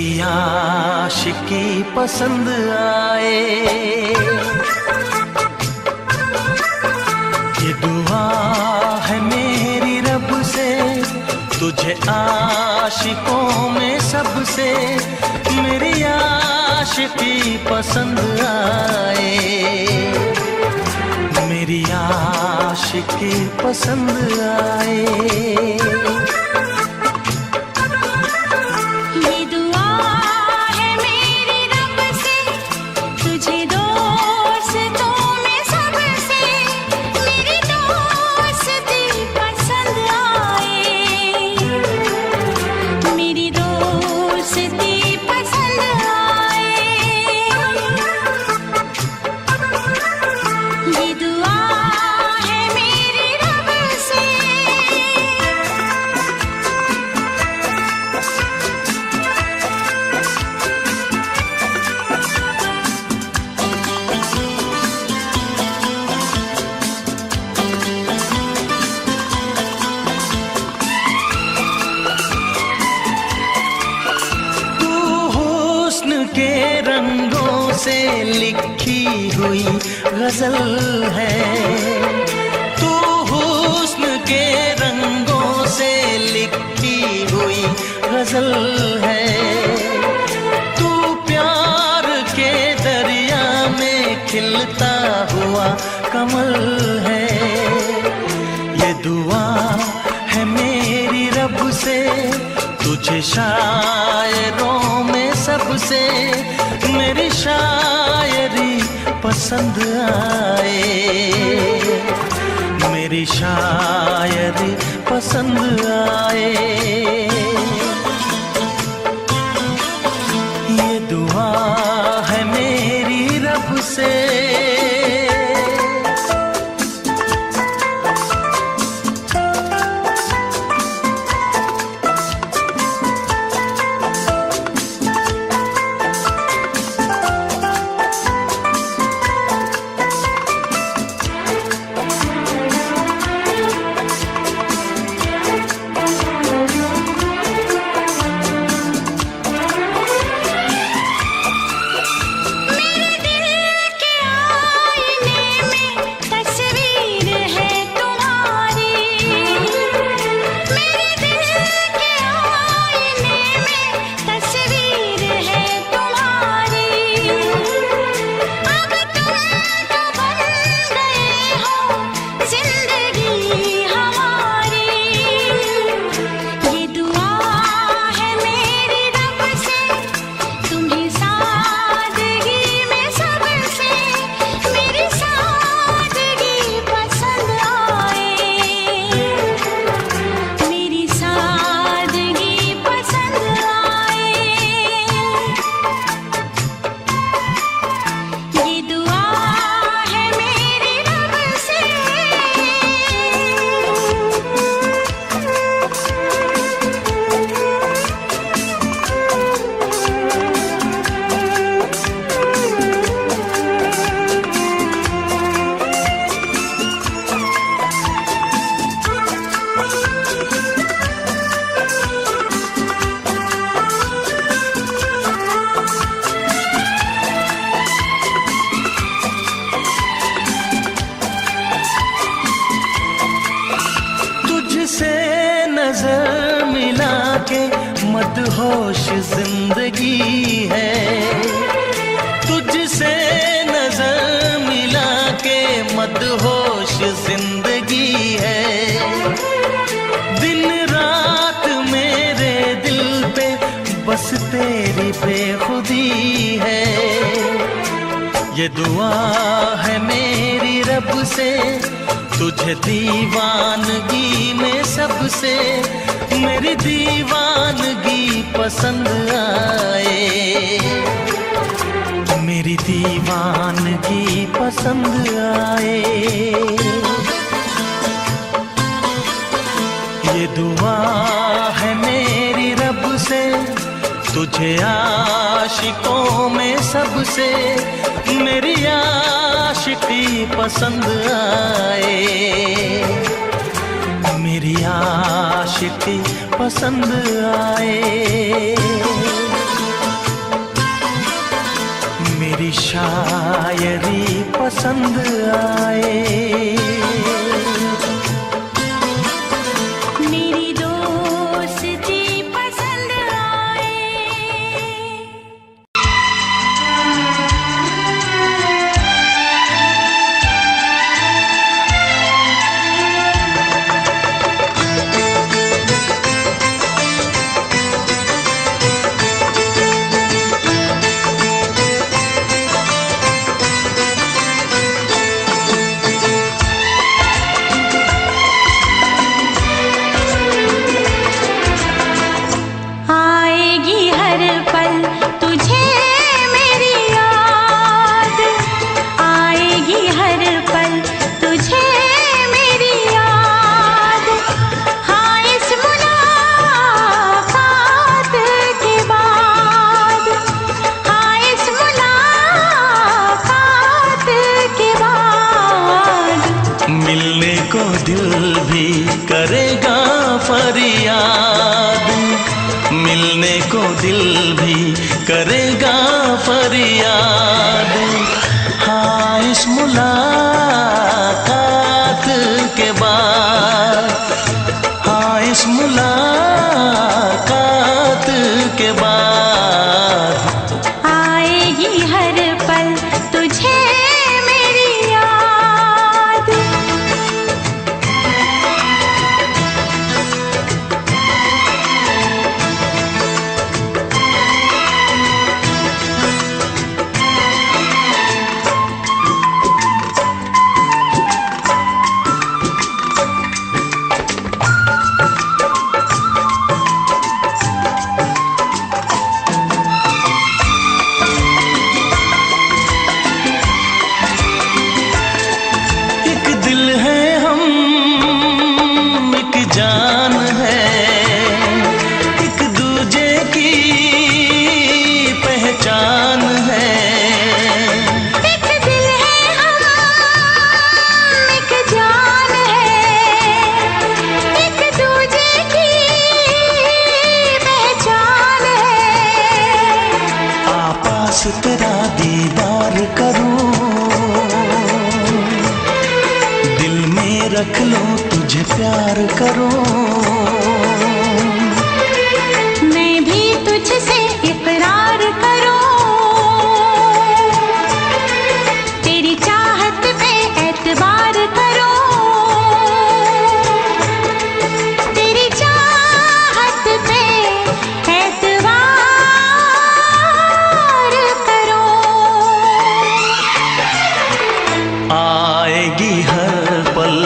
S1: मेरी आशिकी पसंद आए। ये दुआ है मेरी रब से, तुझे आशिकों में सबसे मेरी आशिकी पसंद आए। मेरी आशिकी पसंद आए।
S2: ये दुआ है मेरी रब से, तुझे दोस्तों में सबसे मेरी दोस्ती पसंद आए। मेरी दोस्ती पसंद आए। ये दुआ है मेरी रब से।
S1: तू हुस्न के रंगों से लिखी हुई गजल है। तू हुस्न के रंगों से लिखी हुई गजल है। तू प्यार के दरिया में खिलता हुआ कमल है। ये दुआ है मेरी रब से, तुझे शायरों में सबसे मेरी शायरी पसंद आए। मेरी शायरी पसंद आए। ये दुआ है मेरी रब से।
S2: मेरे दिल के आईने में तस्वीर है तुम्हारी। मेरे दिल के आईने में तस्वीर है तुम्हारी। अब तुम तो बन गए हो जिंदगी हमारी। ये दुआ है मेरी रब से, तुम्हें सादगी में सबसे मेरी सादगी पसंद आए। मेरी सादगी पसंद आए। ये दुआ है मेरी रब से।
S1: तुझसे नजर मिला के मदहोश जिंदगी है। तुझसे नजर मिला के मदहोश जिंदगी है। दिन रात मेरे दिल पे बस तेरी बेखुदी है। ये दुआ है मेरी रब से, तुझे दीवानगी में सबसे मेरी दीवानगी पसंद आए। मेरी दीवानगी पसंद आए। ये दुआ है मेरी रब से, तुझे आशिकों में सबसे मेरी आशिकी पसंद आए। मेरी आशिकी पसंद आए। मेरी शायरी पसंद आए,
S2: मेरी दोस्ती पसंद आए। आएगी हर पल तुझे मेरी याद, आएगी हर पल तुझे मेरी याद। हाँ इस मुलाकात के बाद, हाँ इस मुलाकात के बाद
S1: मिलने को दिल भी करेगा फरियाद, मिलने को दिल भी करेगा फरियाद। हाँ इस मुलाकात के बाद, हाँ इस मुलाकात के बाद
S2: आएगी हर पल तुझे मेरी याद।
S1: एक दिल है हम, एक जान है, एक दूजे की पहचान है।
S2: एक दिल है हम, एक जान है, एक दूजे की पहचान है।
S1: आपास तेरा दीदार करूं, दिल में रख लूं तुझे प्यार करूं।
S2: मैं भी तुझसे इकरार करूं, तेरी चाहत पे एतबार करूं, तेरी चाहत पे एतबार करूं।
S1: आएगी हर पल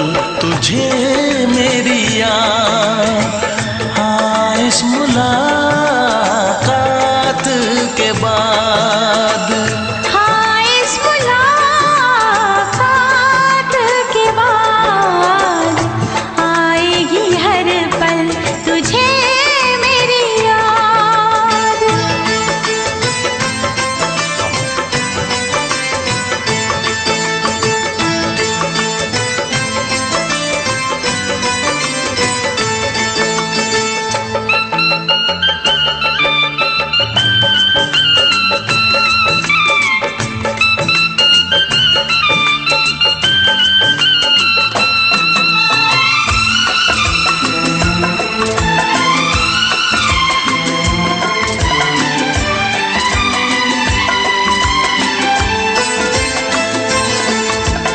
S1: तुझे मेरी याद, हाँ इस मुलाकात के बाद।
S2: हाँ इस मुलाकात के बाद आएगी हर पल तुझे मेरी याद।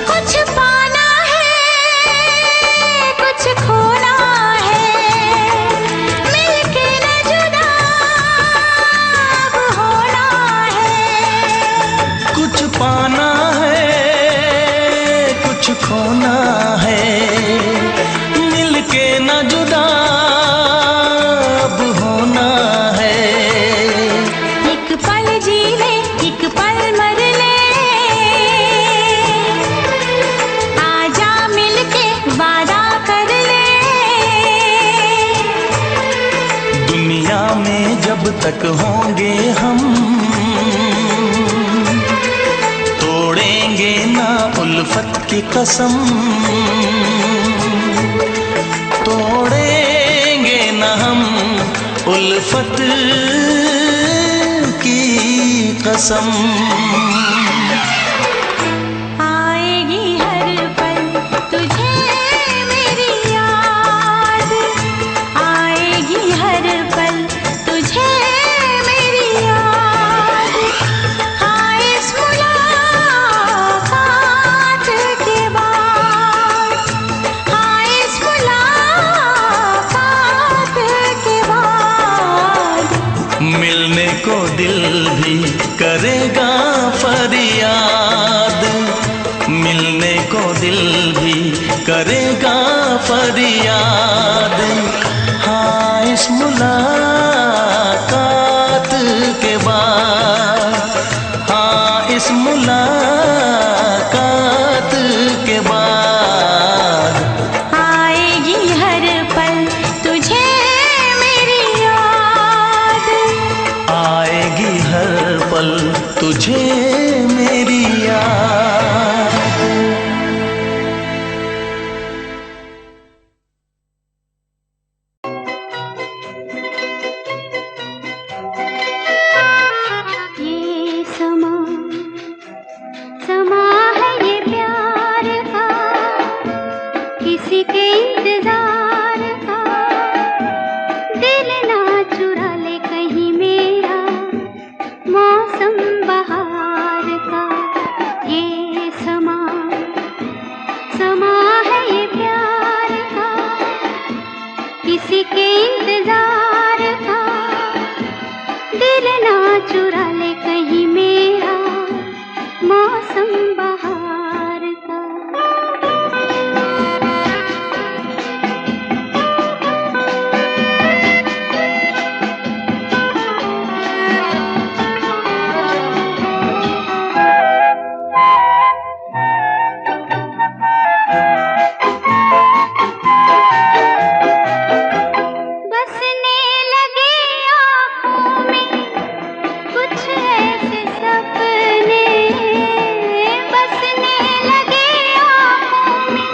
S2: कुछ पाना है, कुछ खोना है, मिलके न जुदा अब होना है।
S1: कुछ पाना है, कुछ खोना है, मिलके न जुदा अब होना है।
S2: एक पल जी ले, एक पल मर ले, आजा मिलके वादा कर ले।
S1: दुनिया में जब तक होंगे हम, तोड़ेंगे ना उल्फत की कसम, तोड़ेंगे ना हम उल्फत की कसम।
S2: आएगी हर पल तुझे मेरी याद, आएगी हर पल तुझे मेरी याद। हाँ इस मुलाकात के बाद, हाँ इस मुलाकात के बाद
S1: मिलने को दिल भी करेगा फरियाद, मिलने को दिल भी करेगा फरियाद। हाँ इस मुलाकात के बाद, हाँ इस मुलाकात के बाद
S2: आएगी हर पल तुझे मेरी याद,
S1: आएगी हर पल तुझे मेरी याद।
S2: ये समा समा है ये प्यार का, किसी के इंतजार का। दिल ना चुरा ले कहीं मेरा मौसम बहार का। ये समा समा है ये प्यार का, किसी के इंतजार का। दिल ना चुरा ले कहीं मेरा मौसम बहार का। बसने लगे आँखों में कुछ ऐसे सपने, बसने लगे आँखों में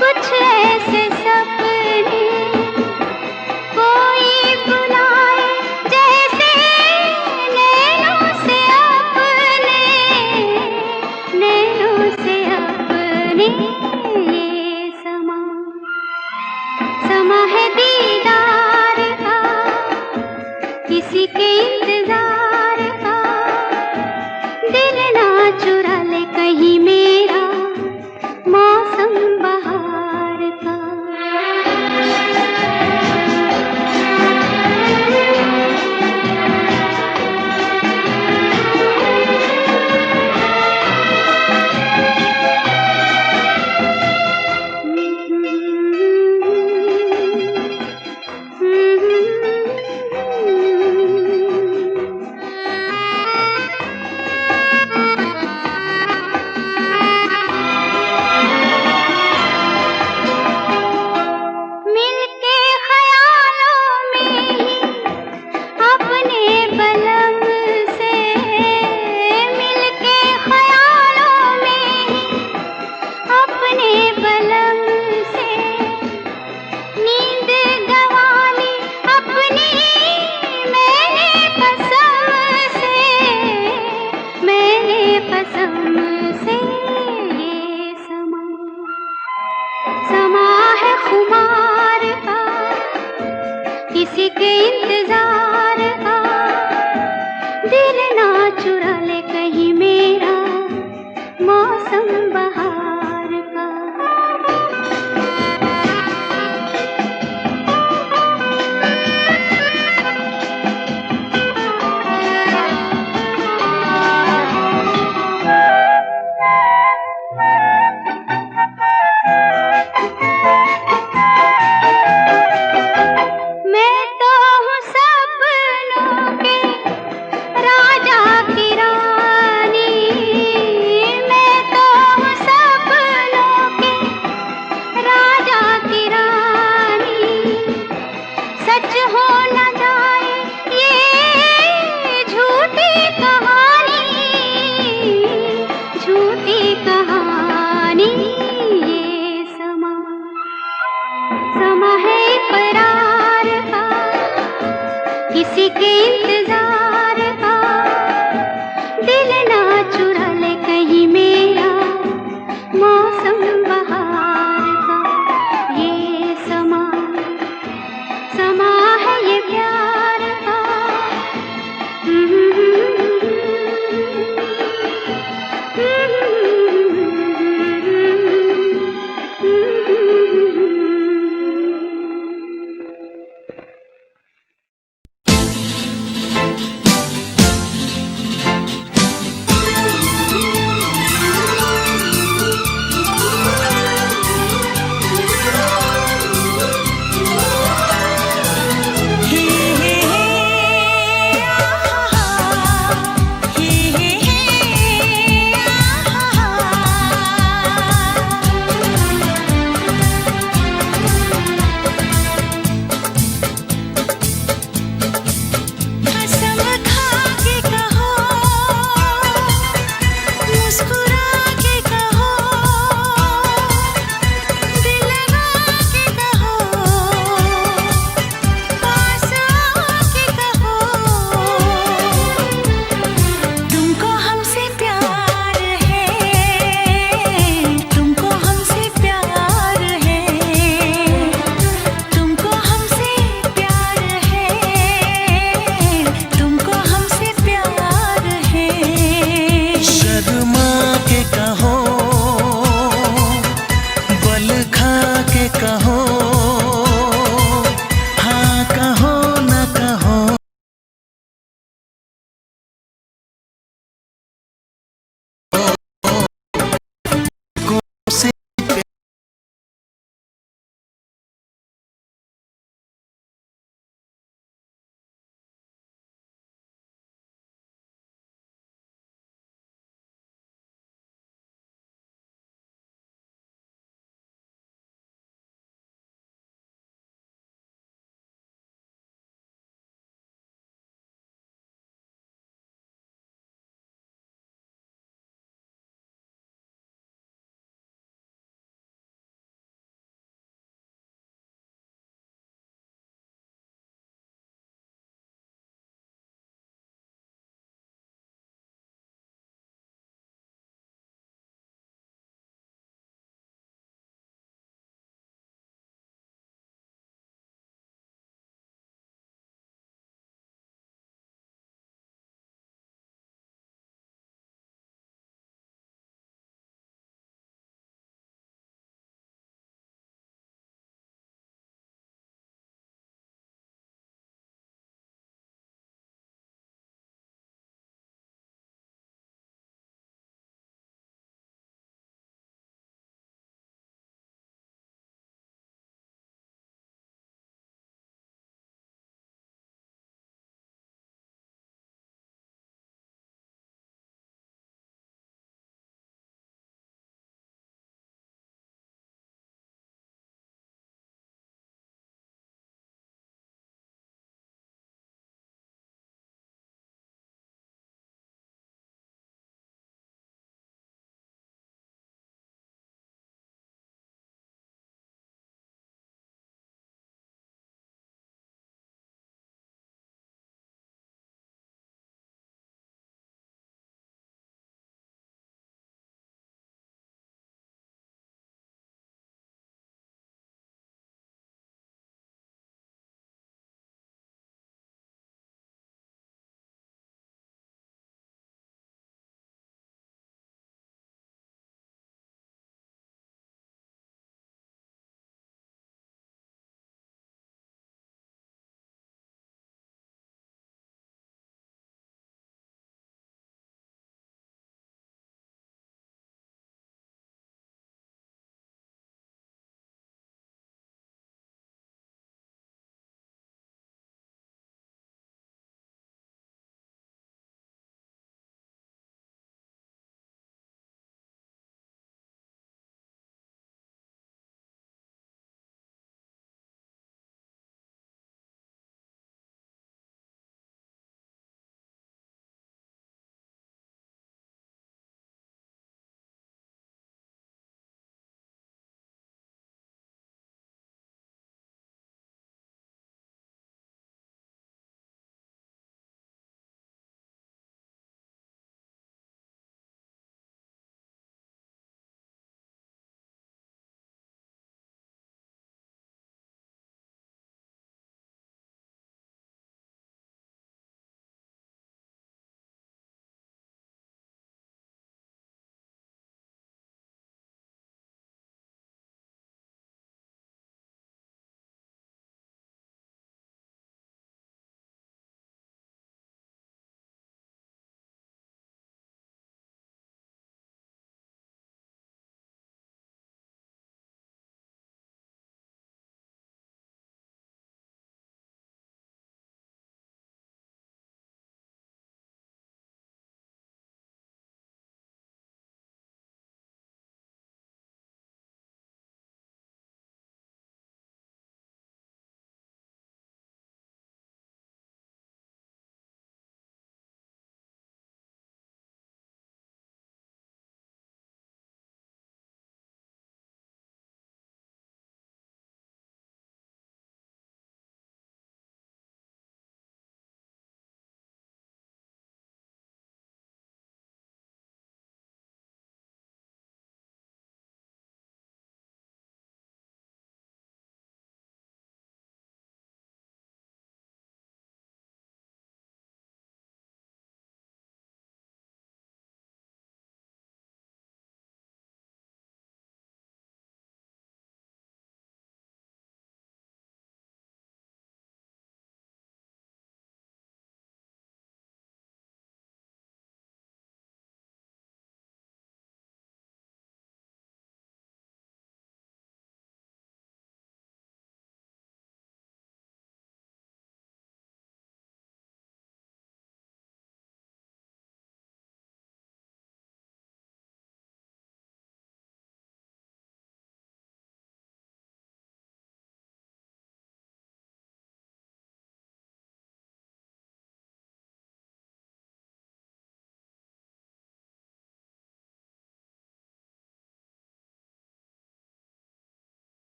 S2: कुछ ऐसे सपने। कोई बुलाए जैसे नैनों से अपने, नैनों से अपने। ये समा समा है दीदार का, किसी के इंतजार का। दिल ना चुरा ले कहीं मेरा मौसम बहार का। मिलके ख्यालों में ही अपने बलम से, मिलके ख्यालों में ही अपने बलम से। नींद गंवाली अपनी मैंने कसम से, मैंने कसम से। ये समा समा है खुमार का, किसी के इंतजार का। दिल ना चुरा ले कहीं मेरा मौसम बहार का। मैं तो हूँ सपनों के राजा की रानी, मैं तो हूँ सपनों के राजा की रानी। सच हो न जाए ये झूठी कहानी, झूठी कहानी। ये समा समा है इकरार का, किसी के इंतजार